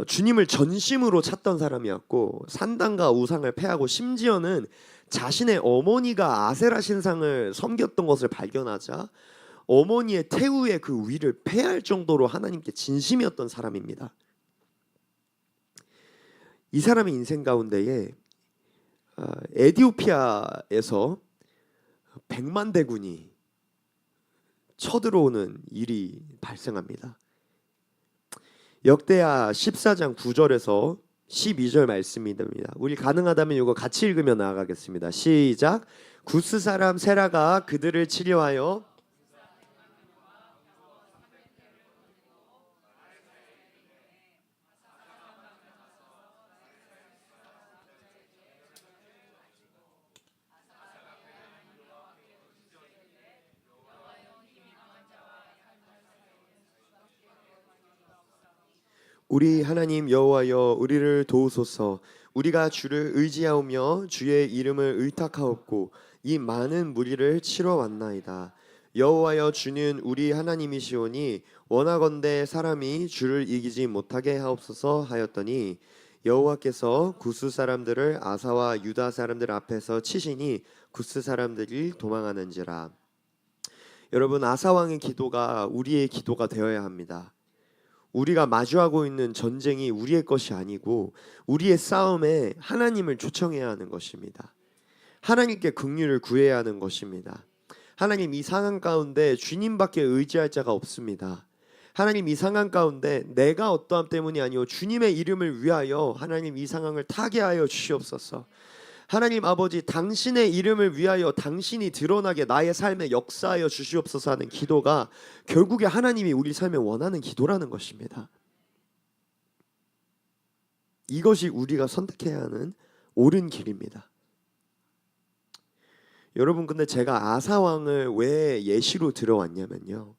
주님을 전심으로 찾던 사람이었고, 산당과 우상을 패하고, 심지어는 자신의 어머니가 아세라 신상을 섬겼던 것을 발견하자 어머니의 태우의 그 위를 패할 정도로 하나님께 진심이었던 사람입니다. 이 사람의 인생 가운데에 에티오피아에서 100만 대군이 쳐들어오는 일이 발생합니다. 역대하 14장 9절에서 12절 말씀입니다. 우리 가능하다면 이거 같이 읽으며 나아가겠습니다. 시작. 구스 사람 세라가 그들을 치려하여 우리 하나님 여호와여 우리를 도우소서. 우리가 주를 의지하오며 주의 이름을 의탁하옵고 이 많은 무리를 치러 왔나이다. 여호와여 주는 우리 하나님이시오니 원하건대 사람이 주를 이기지 못하게 하옵소서 하였더니 여호와께서 구스 사람들을 아사와 유다 사람들 앞에서 치시니 구스 사람들이 도망하는지라. 여러분, 아사 왕의 기도가 우리의 기도가 되어야 합니다. 우리가 마주하고 있는 전쟁이 우리의 것이 아니고 우리의 싸움에 하나님을 초청해야 하는 것입니다. 하나님께 긍휼을 구해야 하는 것입니다. 하나님, 이 상황 가운데 주님밖에 의지할 자가 없습니다. 하나님, 이 상황 가운데 내가 어떠함 때문이 아니오 주님의 이름을 위하여 하나님 이 상황을 타개하여 주시옵소서. 하나님 아버지, 당신의 이름을 위하여 당신이 드러나게 나의 삶에 역사하여 주시옵소서 하는 기도가 결국에 하나님이 우리 삶에 원하는 기도라는 것입니다. 이것이 우리가 선택해야 하는 옳은 길입니다. 여러분, 근데 제가 아사 왕을 왜 예시로 들어왔냐면요,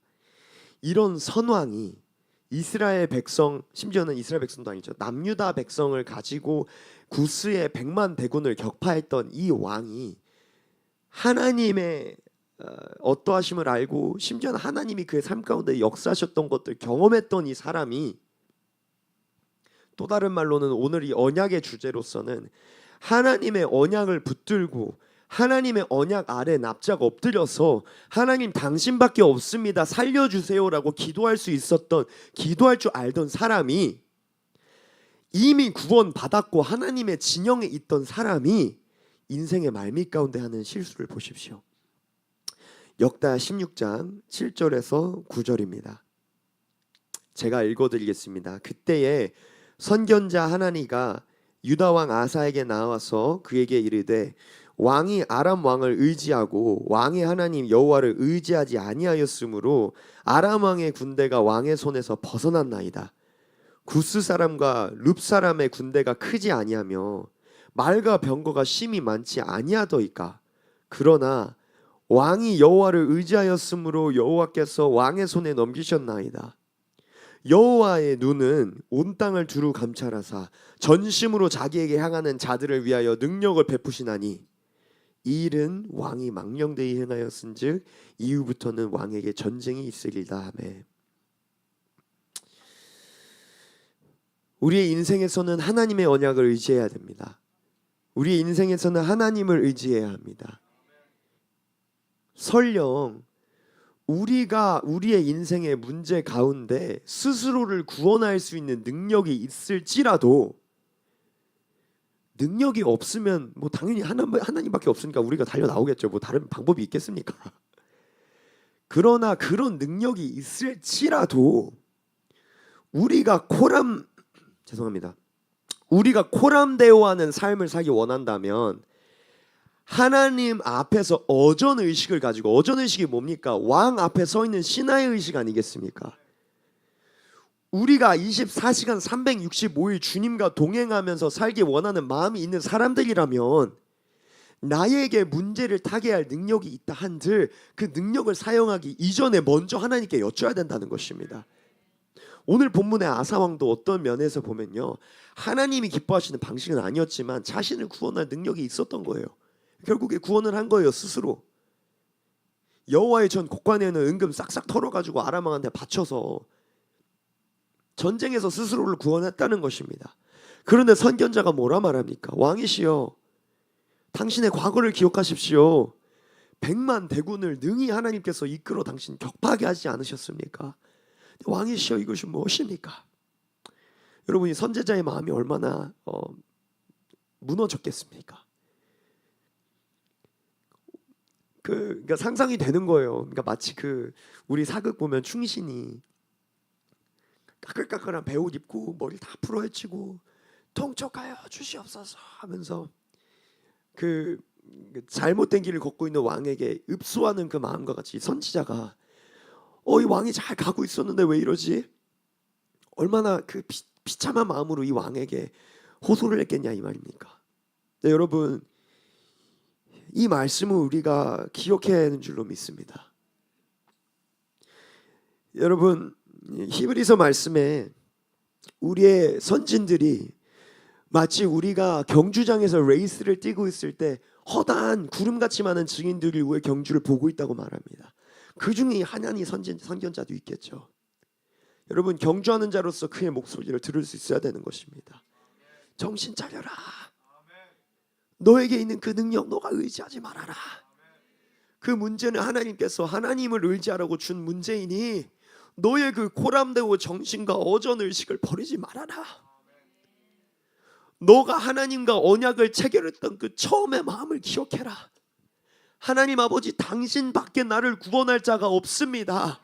이런 선왕이 이스라엘 백성, 심지어는 이스라엘 백성도 아니죠, 남유다 백성을 가지고 구스의 100만 대군을 격파했던 이 왕이 하나님의 어떠하심을 알고, 심지어는 하나님이 그의 삶 가운데 역사하셨던 것들 경험했던 이 사람이, 또 다른 말로는 오늘 이 언약의 주제로서는 하나님의 언약을 붙들고 하나님의 언약 아래 납작 엎드려서 하나님 당신밖에 없습니다, 살려주세요라고 기도할 수 있었던, 기도할 줄 알던 사람이, 이미 구원 받았고 하나님의 진영에 있던 사람이 인생의 말미 가운데 하는 실수를 보십시오. 역대하 16장 7절에서 9절입니다. 제가 읽어드리겠습니다. 그때에 선견자 하나니가 유다 왕 아사에게 나와서 그에게 이르되 왕이 아람 왕을 의지하고 왕의 하나님 여호와를 의지하지 아니하였으므로 아람 왕의 군대가 왕의 손에서 벗어났나이다. 구스 사람과 룹 사람의 군대가 크지 아니하며 말과 병거가 심히 많지 아니하더이까. 그러나 왕이 여호와를 의지하였으므로 여호와께서 왕의 손에 넘기셨나이다. 여호와의 눈은 온 땅을 두루 감찰하사 전심으로 자기에게 향하는 자들을 위하여 능력을 베푸시나니 이 일은 왕이 망령되이 행하였은즉 이후부터는 왕에게 전쟁이 있으리다 하매. 우리의 인생에서는 하나님의 언약을 의지해야 됩니다. 우리의 인생에서는 하나님을 의지해야 합니다. 설령 우리가 우리의 인생의 문제 가운데 스스로를 구원할 수 있는 능력이 있을지라도 능력이 없으면 뭐 당연히 하나님밖에 없으니까 우리가 달려 나오겠죠. 뭐 다른 방법이 있겠습니까? 그러나 그런 능력이 있을지라도 우리가 코람데오하는 삶을 살기 원한다면 하나님 앞에서 어전 의식을 가지고, 어전 의식이 뭡니까? 왕 앞에 서 있는 신하의 의식 아니겠습니까? 우리가 24시간 365일 주님과 동행하면서 살기 원하는 마음이 있는 사람들이라면 나에게 문제를 타개할 능력이 있다 한들 그 능력을 사용하기 이전에 먼저 하나님께 여쭤야 된다는 것입니다. 오늘 본문의 아사왕도 어떤 면에서 보면요, 하나님이 기뻐하시는 방식은 아니었지만 자신을 구원할 능력이 있었던 거예요. 결국에 구원을 한 거예요, 스스로. 여호와의 전 곡관에는 은금 싹싹 털어가지고 아람 왕한테 바쳐서 전쟁에서 스스로를 구원했다는 것입니다. 그런데 선견자가 뭐라 말합니까? 왕이시여, 당신의 과거를 기억하십시오. 100만 대군을 능히 하나님께서 이끌어 당신 격파하게 하지 않으셨습니까? 왕이시여, 이것이 무엇입니까? 여러분이 선제자의 마음이 얼마나 무너졌겠습니까? 그러니까 상상이 되는 거예요. 그러니까 마치 우리 사극 보면 충신이 까끌까끌한 배옷 입고 머리 다 풀어헤치고 통촉하여 주시옵소서 하면서 잘못된 길을 걷고 있는 왕에게 읍소하는 그 마음과 같이 선지자가 이 왕이 잘 가고 있었는데 왜 이러지? 얼마나 비참한 마음으로 이 왕에게 호소를 했겠냐 이 말입니까? 네, 여러분, 이 말씀을 우리가 기억해야 하는 줄로 믿습니다. 여러분, 히브리서 말씀에 우리의 선진들이 마치 우리가 경주장에서 레이스를 뛰고 있을 때 허다한 구름같이 많은 증인들이 우리의 경주를 보고 있다고 말합니다. 그 중에 하나님 선견자도 있겠죠. 여러분, 경주하는 자로서 그의 목소리를 들을 수 있어야 되는 것입니다. 정신 차려라. 너에게 있는 그 능력 너가 의지하지 말아라. 그 문제는 하나님께서 하나님을 의지하라고 준 문제이니 너의 그 코람데오 정신과 어전 의식을 버리지 말아라. 너가 하나님과 언약을 체결했던 그 처음의 마음을 기억해라. 하나님 아버지, 당신밖에 나를 구원할 자가 없습니다.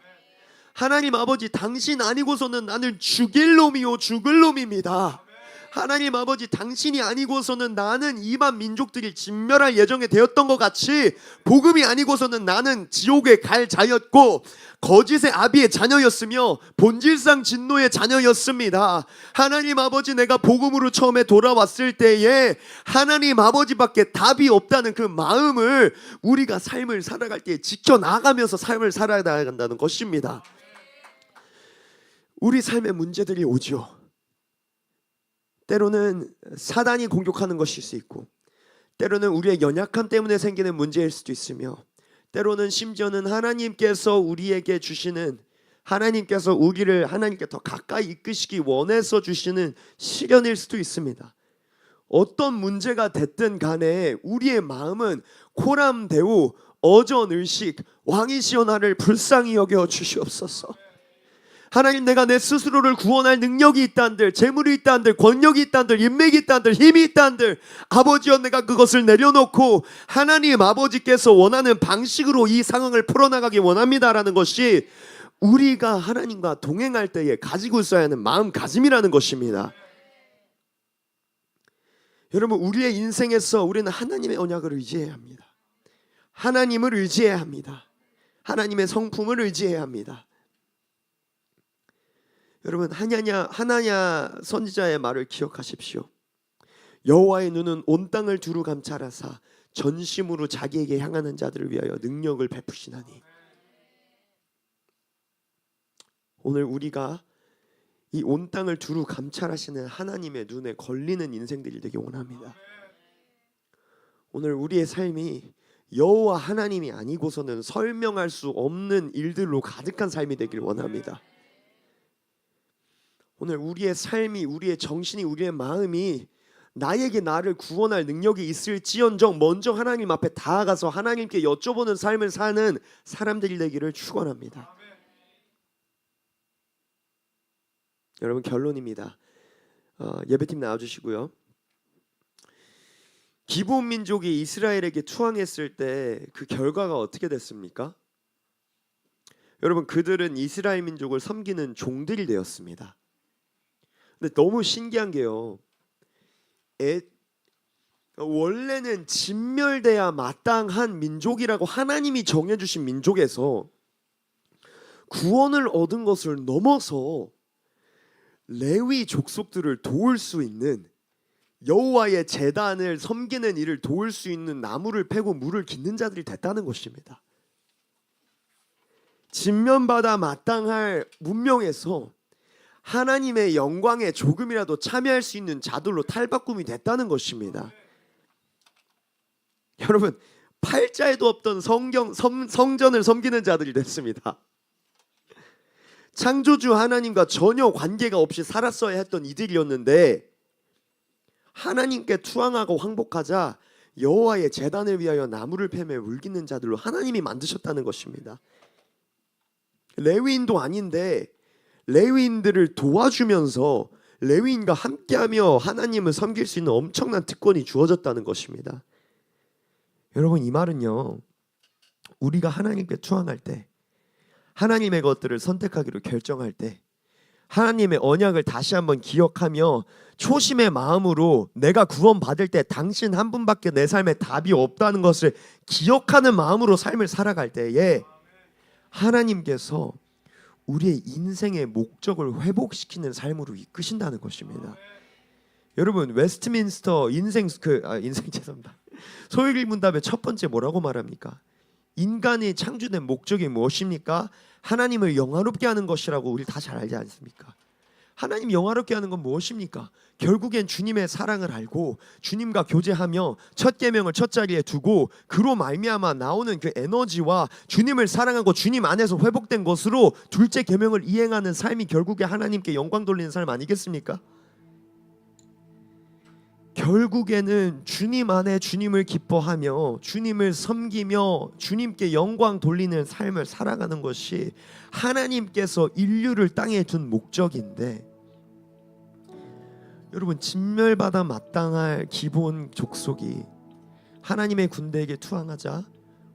하나님 아버지, 당신 아니고서는 나는 죽일 놈이요 죽을 놈입니다. 하나님 아버지, 당신이 아니고서는 나는 이방 민족들이 진멸할 예정에 되었던 것 같이 복음이 아니고서는 나는 지옥에 갈 자였고 거짓의 아비의 자녀였으며 본질상 진노의 자녀였습니다. 하나님 아버지, 내가 복음으로 처음에 돌아왔을 때에 하나님 아버지밖에 답이 없다는 그 마음을 우리가 삶을 살아갈 때 지켜나가면서 삶을 살아야 한다는 것입니다. 우리 삶의 문제들이 오죠. 때로는 사단이 공격하는 것일 수 있고, 때로는 우리의 연약함 때문에 생기는 문제일 수도 있으며, 때로는 심지어는 하나님께서 우리에게 주시는, 하나님께서 우리를 하나님께 더 가까이 이끄시기 원해서 주시는 시련일 수도 있습니다. 어떤 문제가 됐든 간에 우리의 마음은 코람데오 어전의식 왕이시여 나를 불쌍히 여겨 주시옵소서. 하나님, 내가 내 스스로를 구원할 능력이 있다한들, 재물이 있다한들, 권력이 있다한들, 인맥이 있다한들, 힘이 있다한들, 아버지여 내가 그것을 내려놓고 하나님 아버지께서 원하는 방식으로 이 상황을 풀어나가기 원합니다라는 것이 우리가 하나님과 동행할 때에 가지고 있어야 하는 마음가짐이라는 것입니다. 여러분, 우리의 인생에서 우리는 하나님의 언약을 의지해야 합니다. 하나님을 의지해야 합니다. 하나님의 성품을 의지해야 합니다. 여러분, 하나냐 선지자의 말을 기억하십시오. 여호와의 눈은 온 땅을 두루 감찰하사 전심으로 자기에게 향하는 자들을 위하여 능력을 베푸시나니. 오늘 우리가 이 온 땅을 두루 감찰하시는 하나님의 눈에 걸리는 인생들이 되기 원합니다. 오늘 우리의 삶이 여호와 하나님이 아니고서는 설명할 수 없는 일들로 가득한 삶이 되길 원합니다. 오늘 우리의 삶이, 우리의 정신이, 우리의 마음이 나에게 나를 구원할 능력이 있을지언정 먼저 하나님 앞에 다가가서 하나님께 여쭤보는 삶을 사는 사람들이 되기를 축원합니다. 여러분, 결론입니다. 예배팀 나와주시고요. 기브온 민족이 이스라엘에게 투항했을 때 그 결과가 어떻게 됐습니까? 여러분, 그들은 이스라엘 민족을 섬기는 종들이 되었습니다. 근데 너무 신기한 게요, 원래는 진멸돼야 마땅한 민족이라고 하나님이 정해주신 민족에서 구원을 얻은 것을 넘어서 레위 족속들을 도울 수 있는, 여호와의 제단을 섬기는 일을 도울 수 있는 나무를 패고 물을 깃는 자들이 됐다는 것입니다. 진면받아 마땅할 문명에서 하나님의 영광에 조금이라도 참여할 수 있는 자들로 탈바꿈이 됐다는 것입니다. 여러분, 팔자에도 없던 성전을 섬기는 자들이 됐습니다. 창조주 하나님과 전혀 관계가 없이 살았어야 했던 이들이었는데, 하나님께 투항하고 항복하자 여호와의 제단을 위하여 나무를 패며 물깃는 자들로 하나님이 만드셨다는 것입니다. 레위인도 아닌데 레위인들을 도와주면서 레위인과 함께하며 하나님을 섬길 수 있는 엄청난 특권이 주어졌다는 것입니다. 여러분, 이 말은요, 우리가 하나님께 투항할 때, 하나님의 것들을 선택하기로 결정할 때, 하나님의 언약을 다시 한번 기억하며 초심의 마음으로 내가 구원받을 때 당신 한 분밖에 내 삶에 답이 없다는 것을 기억하는 마음으로 삶을 살아갈 때에 하나님께서 우리의 인생의 목적을 회복시키는 삶으로 이끄신다는 것입니다. 여러분, 웨스트민스터 인생 죄송합니다. 소요일 문답의 첫 번째 뭐라고 말합니까? 인간이 창조된 목적이 무엇입니까? 하나님을 영화롭게 하는 것이라고 우리 다 잘 알지 않습니까? 하나님 영화롭게 하는 건 무엇입니까? 결국엔 주님의 사랑을 알고 주님과 교제하며 첫 계명을 첫 자리에 두고 그로 말미암아 나오는 그 에너지와 주님을 사랑하고 주님 안에서 회복된 것으로 둘째 계명을 이행하는 삶이 결국에 하나님께 영광 돌리는 삶 아니겠습니까? 결국에는 주님 안에 주님을 기뻐하며 주님을 섬기며 주님께 영광 돌리는 삶을 살아가는 것이 하나님께서 인류를 땅에 둔 목적인데, 여러분, 진멸받아 마땅할 기본 족속이 하나님의 군대에게 투항하자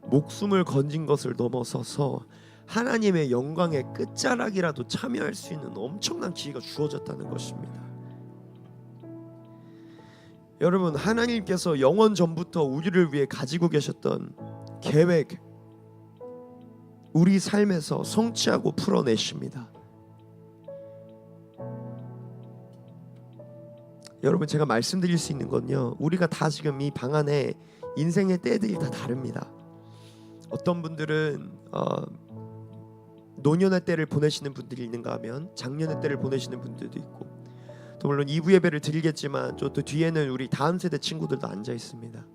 목숨을 건진 것을 넘어서서 하나님의 영광의 끝자락이라도 참여할 수 있는 엄청난 기회가 주어졌다는 것입니다. 여러분, 하나님께서 영원 전부터 우리를 위해 가지고 계셨던 계획, 우리 삶에서 성취하고 풀어내십니다. 여러분, 제가 말씀드릴 수 있는 건요, 우리가 다 지금 이 방 안에 인생의 때들이 다 다릅니다. 어떤 분들은 노년의 때를 보내시는 분들이 있는가 하면 장년의 때를 보내시는 분들도 있고, 또 물론 2부 예배를 드리겠지만 또 뒤에는 우리 다음 세대 친구들도 앉아 있습니다.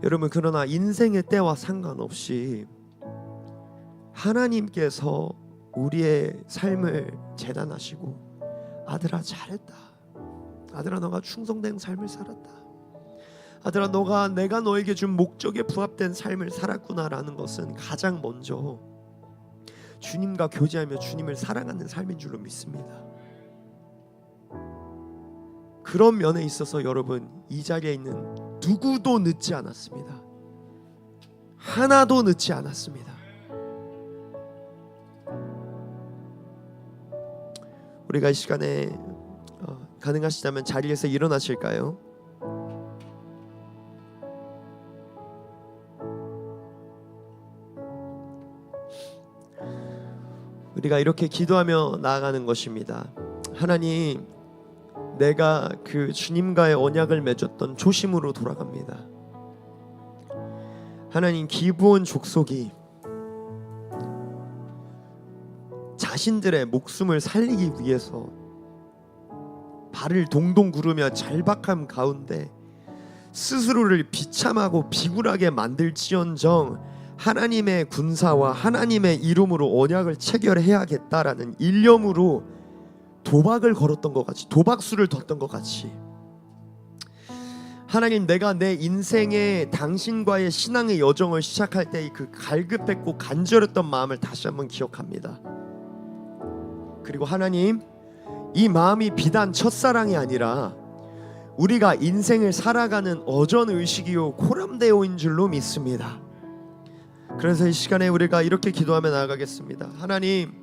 여러분, 그러나 인생의 때와 상관없이 하나님께서 우리의 삶을 재단하시고, 아들아 잘했다, 아들아 너가 충성된 삶을 살았다, 아들아 너가 내가 너에게 준 목적에 부합된 삶을 살았구나라는 것은 가장 먼저 주님과 교제하며 주님을 사랑하는 삶인 줄로 믿습니다. 그런 면에 있어서 여러분, 이 자리에 있는 누구도 늦지 않았습니다. 하나도 늦지 않았습니다. 우리가 이 시간에 가능하시다면 자리에서 일어나실까요? 우리가 이렇게 기도하며 나아가는 것입니다. 하나님, 내가 그 주님과의 언약을 맺었던 초심으로 돌아갑니다. 하나님, 기브온 족속이 자신들의 목숨을 살리기 위해서 발을 동동 구르며 절박함 가운데 스스로를 비참하고 비굴하게 만들지언정 하나님의 군사와 하나님의 이름으로 언약을 체결해야겠다라는 일념으로 도박을 걸었던 것 같이, 도박수를 뒀던 것 같이, 하나님, 내가 내 인생에 당신과의 신앙의 여정을 시작할 때 그 갈급했고 간절했던 마음을 다시 한번 기억합니다. 그리고 하나님, 이 마음이 비단 첫사랑이 아니라 우리가 인생을 살아가는 어전의식이요 코람데오인 줄로 믿습니다. 그래서 이 시간에 우리가 이렇게 기도하며 나아가겠습니다. 하나님,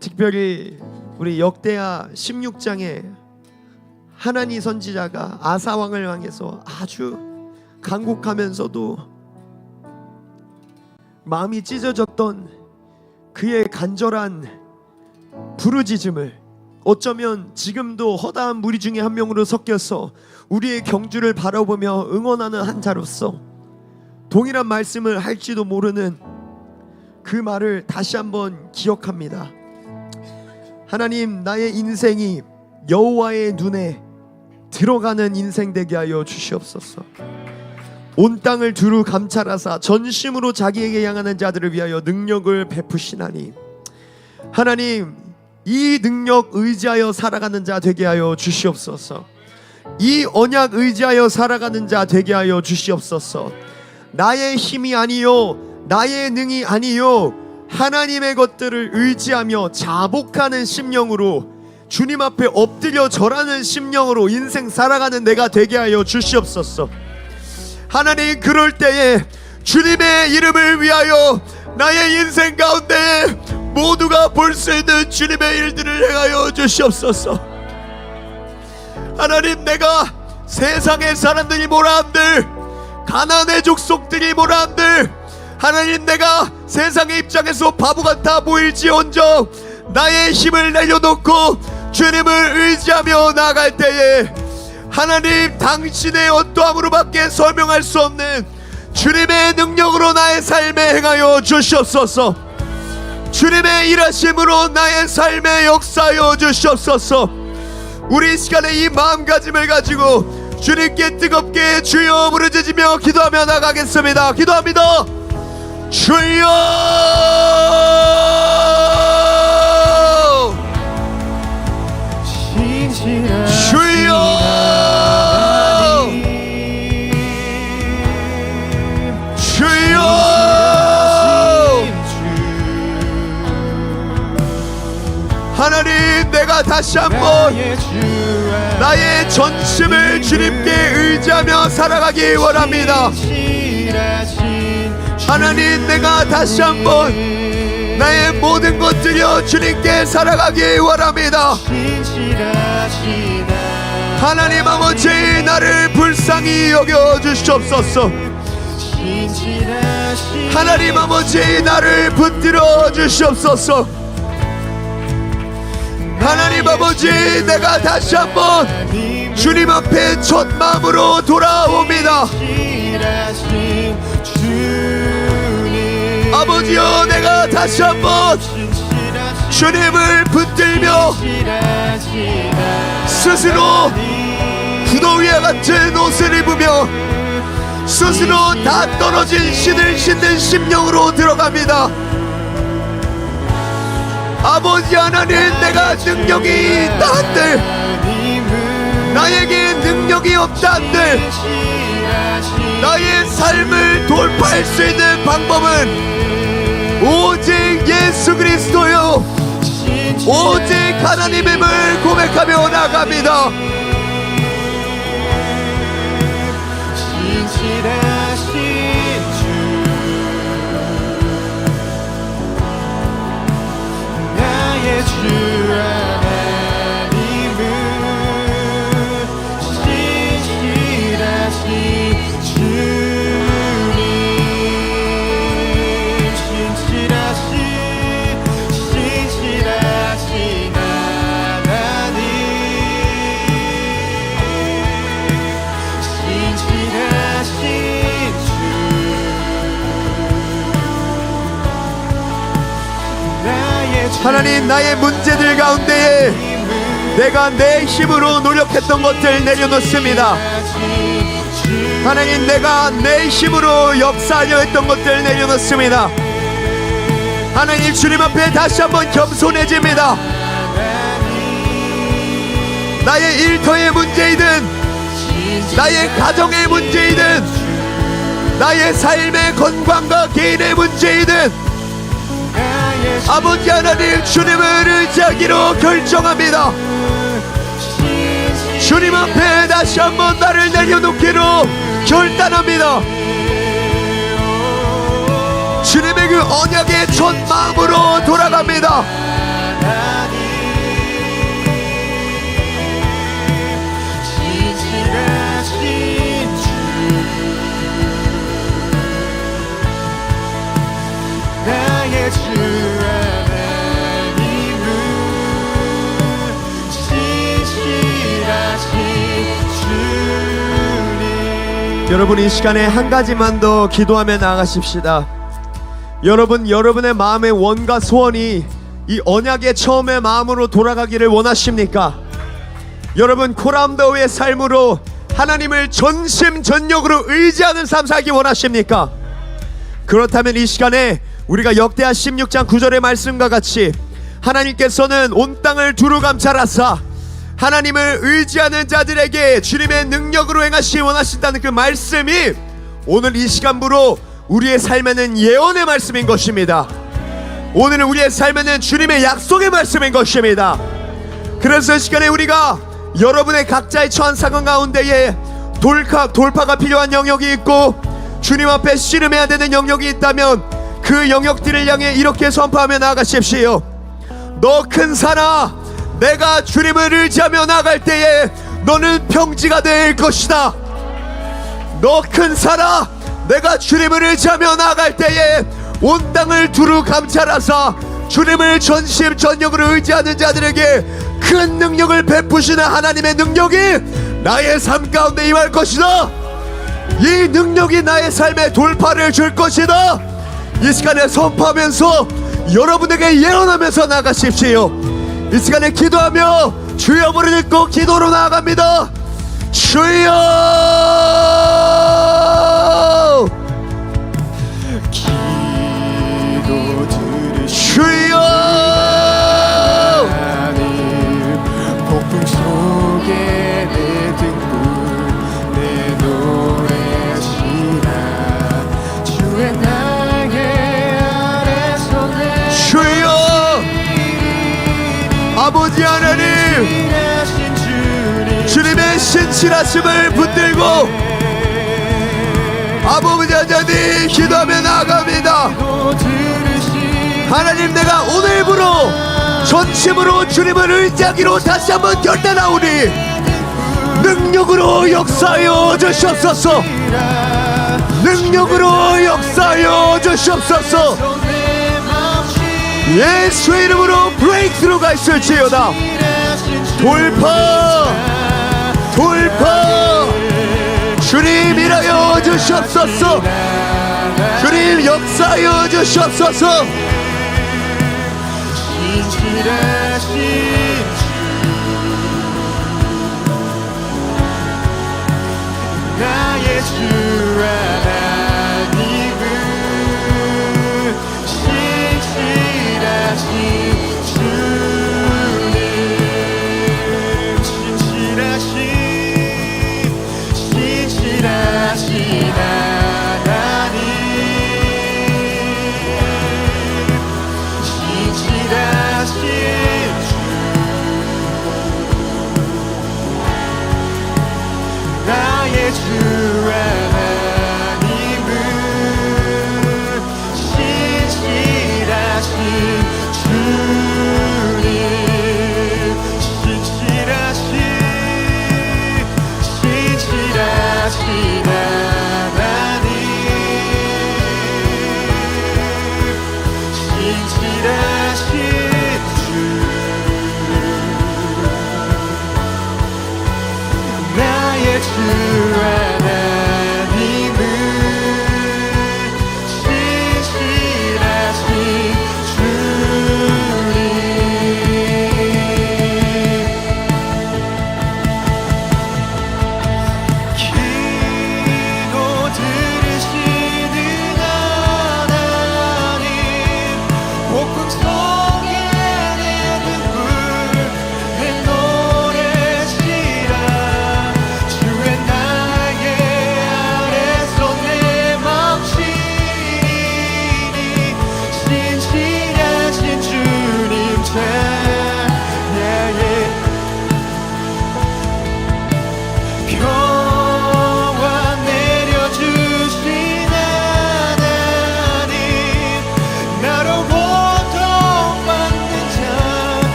특별히 우리 역대하 16장에 하나니 선지자가 아사 왕을 향해서 아주 간곡하면서도 마음이 찢어졌던 그의 간절한 부르짖음을 어쩌면 지금도 허다한 무리 중에 한 명으로 섞여서 우리의 경주를 바라보며 응원하는 한 자로서 동일한 말씀을 할지도 모르는 그 말을 다시 한번 기억합니다. 하나님, 나의 인생이 여호와의 눈에 들어가는 인생 되게 하여 주시옵소서. 온 땅을 두루 감찰하사 전심으로 자기에게 향하는 자들을 위하여 능력을 베푸시나니 하나님, 이 능력 의지하여 살아가는 자 되게 하여 주시옵소서. 이 언약 의지하여 살아가는 자 되게 하여 주시옵소서. 나의 힘이 아니요 나의 능이 아니요 하나님의 것들을 의지하며 자복하는 심령으로 주님 앞에 엎드려 절하는 심령으로 인생 살아가는 내가 되게 하여 주시옵소서. 하나님, 그럴 때에 주님의 이름을 위하여 나의 인생 가운데 모두가 볼 수 있는 주님의 일들을 행하여 주시옵소서. 하나님, 내가 세상의 사람들이 뭐라 한들, 가나안의 족속들이 뭐라 한들, 하나님, 내가 세상의 입장에서 바보 같아 보일지언정 나의 힘을 내려놓고 주님을 의지하며 나아갈 때에 하나님, 당신의 어떠함으로밖에 설명할 수 없는 주님의 능력으로 나의 삶에 행하여 주시옵소서. 주님의 일하심으로 나의 삶에 역사하여 주시옵소서. 우리 시간에 이 마음가짐을 가지고 주님께 뜨겁게 주여 부르짖으며 기도하며 나가겠습니다. 기도합니다. 주여, 주여, 하나님, 내가 다시 한번 나의 전심을 주님께 의지하며 살아가기 원합니다. 하나님, 내가 다시 한번 나의 모든 것들여 주님께 살아가기 원합니다. 하나님 아버지, 나를 불쌍히 여겨 주시옵소서. 하나님 아버지, 나를 붙들어 주시옵소서. 하나님 아버지, 내가 다시 한번 주님 앞에 첫 마음으로 돌아옵니다. 아버지여, 내가 다시 한번 주님을 붙들며 스스로 구더기와 같은 옷을 입으며 스스로 다 떨어진 신을 신는 심령으로 들어갑니다. 아버지 하나님, 내가 능력이 있다 한들, 나에게 능력이 없다 한들, 나의 삶을 돌파할 수 있는 방법은 오직 예수 그리스도요, 오직 하나님임을 고백하며 나갑니다. 주 하나님은 신실하신 주님, 신실하신 하나님, 신실하신 주, 하나님, 나의 문제들 가운데에 내가 내 힘으로 노력했던 것들 내려놓습니다. 하나님, 내가 내 힘으로 역사하려 했던 것들 내려놓습니다. 하나님, 주님 앞에 다시 한번 겸손해집니다. 나의 일터의 문제이든 나의 가정의 문제이든 나의 삶의 건강과 개인의 문제이든 아버지 하나님, 주님을 의지하기로 결정합니다. 주님 앞에 다시 한번 나를 내려놓기로 결단합니다. 주님의 그 언약의 첫 마음으로 돌아갑니다. 나의 주 하나님은 신실하신 주님. 여러분, 이 시간에 한 가지만 더 기도하며 나아가십시다. 여러분, 여러분의 마음의 원과 소원이 이 언약의 처음의 마음으로 돌아가기를 원하십니까? 여러분, 코람더우의 삶으로 하나님을 전심전력으로 의지하는 삶 살기 원하십니까? 그렇다면 이 시간에 우리가 역대하 16장 9절의 말씀과 같이 하나님께서는 온 땅을 두루 감찰하사 하나님을 의지하는 자들에게 주님의 능력으로 행하시기 원하신다는 그 말씀이 오늘 이 시간부로 우리의 삶에는 예언의 말씀인 것입니다. 오늘은 우리의 삶에는 주님의 약속의 말씀인 것입니다. 그래서 이 시간에 우리가 여러분의 각자의 처한 상황 가운데에 돌파가 필요한 영역이 있고 주님 앞에 씨름해야 되는 영역이 있다면 그 영역들을 향해 이렇게 선포하며 나아가십시오. 너 큰 산아, 내가 주님을 의지하며 나아갈 때에 너는 평지가 될 것이다. 너 큰 산아, 내가 주님을 의지하며 나아갈 때에 온 땅을 두루 감찰하사 주님을 전심전력으로 의지하는 자들에게 큰 능력을 베푸시는 하나님의 능력이 나의 삶 가운데 임할 것이다. 이 능력이 나의 삶에 돌파를 줄 것이다. 이 시간에 선포하면서 여러분에게 예언하면서 나가십시오. 이 시간에 기도하며 주여 부르짖고 기도로 나아갑니다. 주여, 기도 들으시 주여, 하나님 폭풍 속에 내 등불 내노래시라 주의 날개 아래서 내 주여. 아버지 하나님, 신실하신 주님 주님의 신실하심을 붙들고 아버지 하나님 기도하며 나아갑니다. 기도 들으시 하나님, 내가 오늘부로 전심으로 주님을 의지하기로 다시 한번 결단하오니 능력으로 역사하여 주시옵소서. 능력으로 역사하여 주시옵소서. 예수의 이름으로 브레이크스루가 있을지어다. 돌파, 돌파. 주님 일하여 주시옵소서. 주님 역사하여 주시옵소서. 신실하신 주 나의 주 하나님은 신실하신 주님 신실하신 하나님 신실하신 주 나의 주 하나님은 신실하신 주님 신실하신 하나님 신실하신 주 나의 주 하나님은 신실하신 주님 기도 들으시는 하나님 폭풍 속에 내 등불 내노래시라 주의 날개 아래서 내 멈추리니 신실하신 주님 찬양해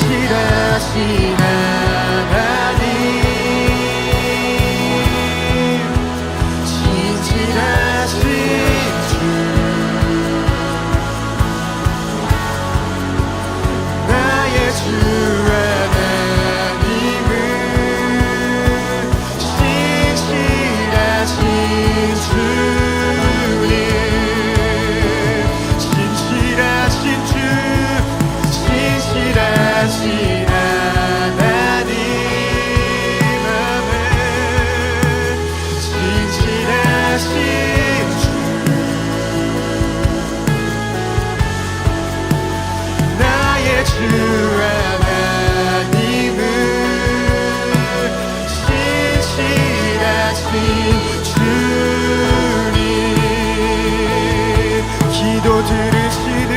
신실하신 하나님 신실하신 주 나의 주 하나님은 신실하신 주님 신실하신 주 신실하신 하나님 아멘 신실하신 주 나의 주 하나님은 신실하신 주님 기도 들으시는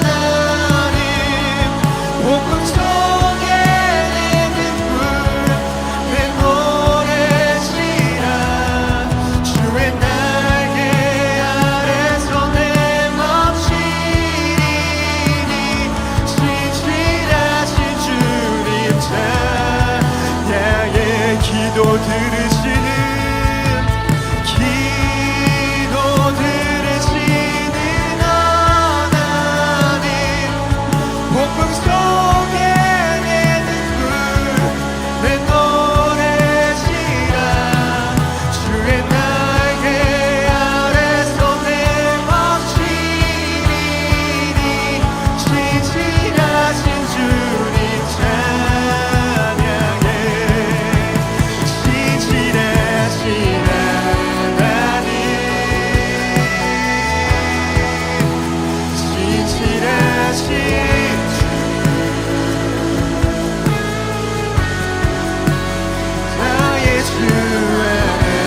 하나님 복음 속에 내 눈물 내 노래시라 주의 날개 아래서 내 멈추리니 신실하신 주님 찬양의 기도 들으시는 기도 들으시는 하나님 복음 속에 내 눈물 내 노래시라 주의 날개 아래서 내 멈추리니 신실하신 주님 찬양해 신실하신 하나님 신실하신 주 나의 주 하나님은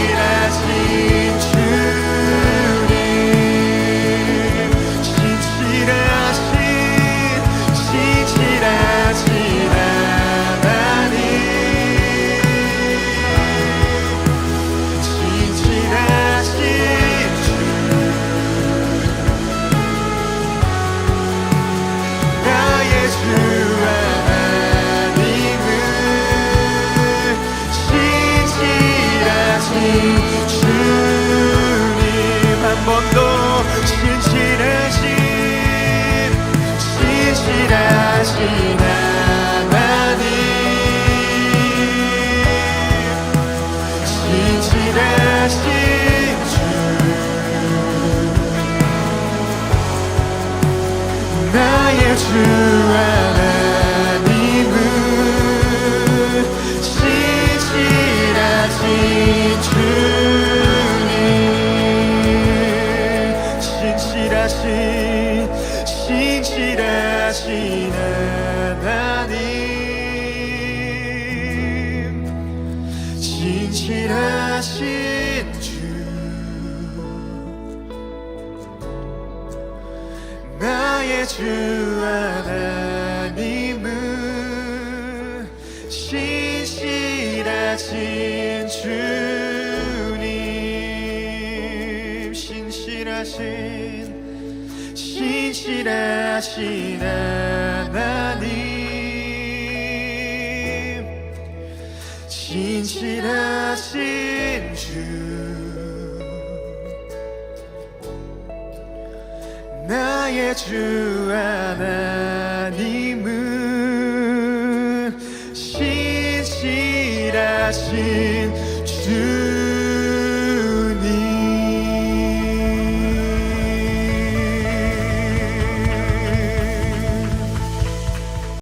신실하신 주님 신실하신 하나님 신실하신 주 나의 주 하나님은 신실하신 주님 한 번 더 신실하신 하나님 신실하신 주 나의 주 하나님은 신실하신 주님 신실하신 하나님 신실하신 주 나의 주 하나님은 신실하신 주님 신실하신 하나님 신실하신 주 나의 주 하나님은 신실하신 주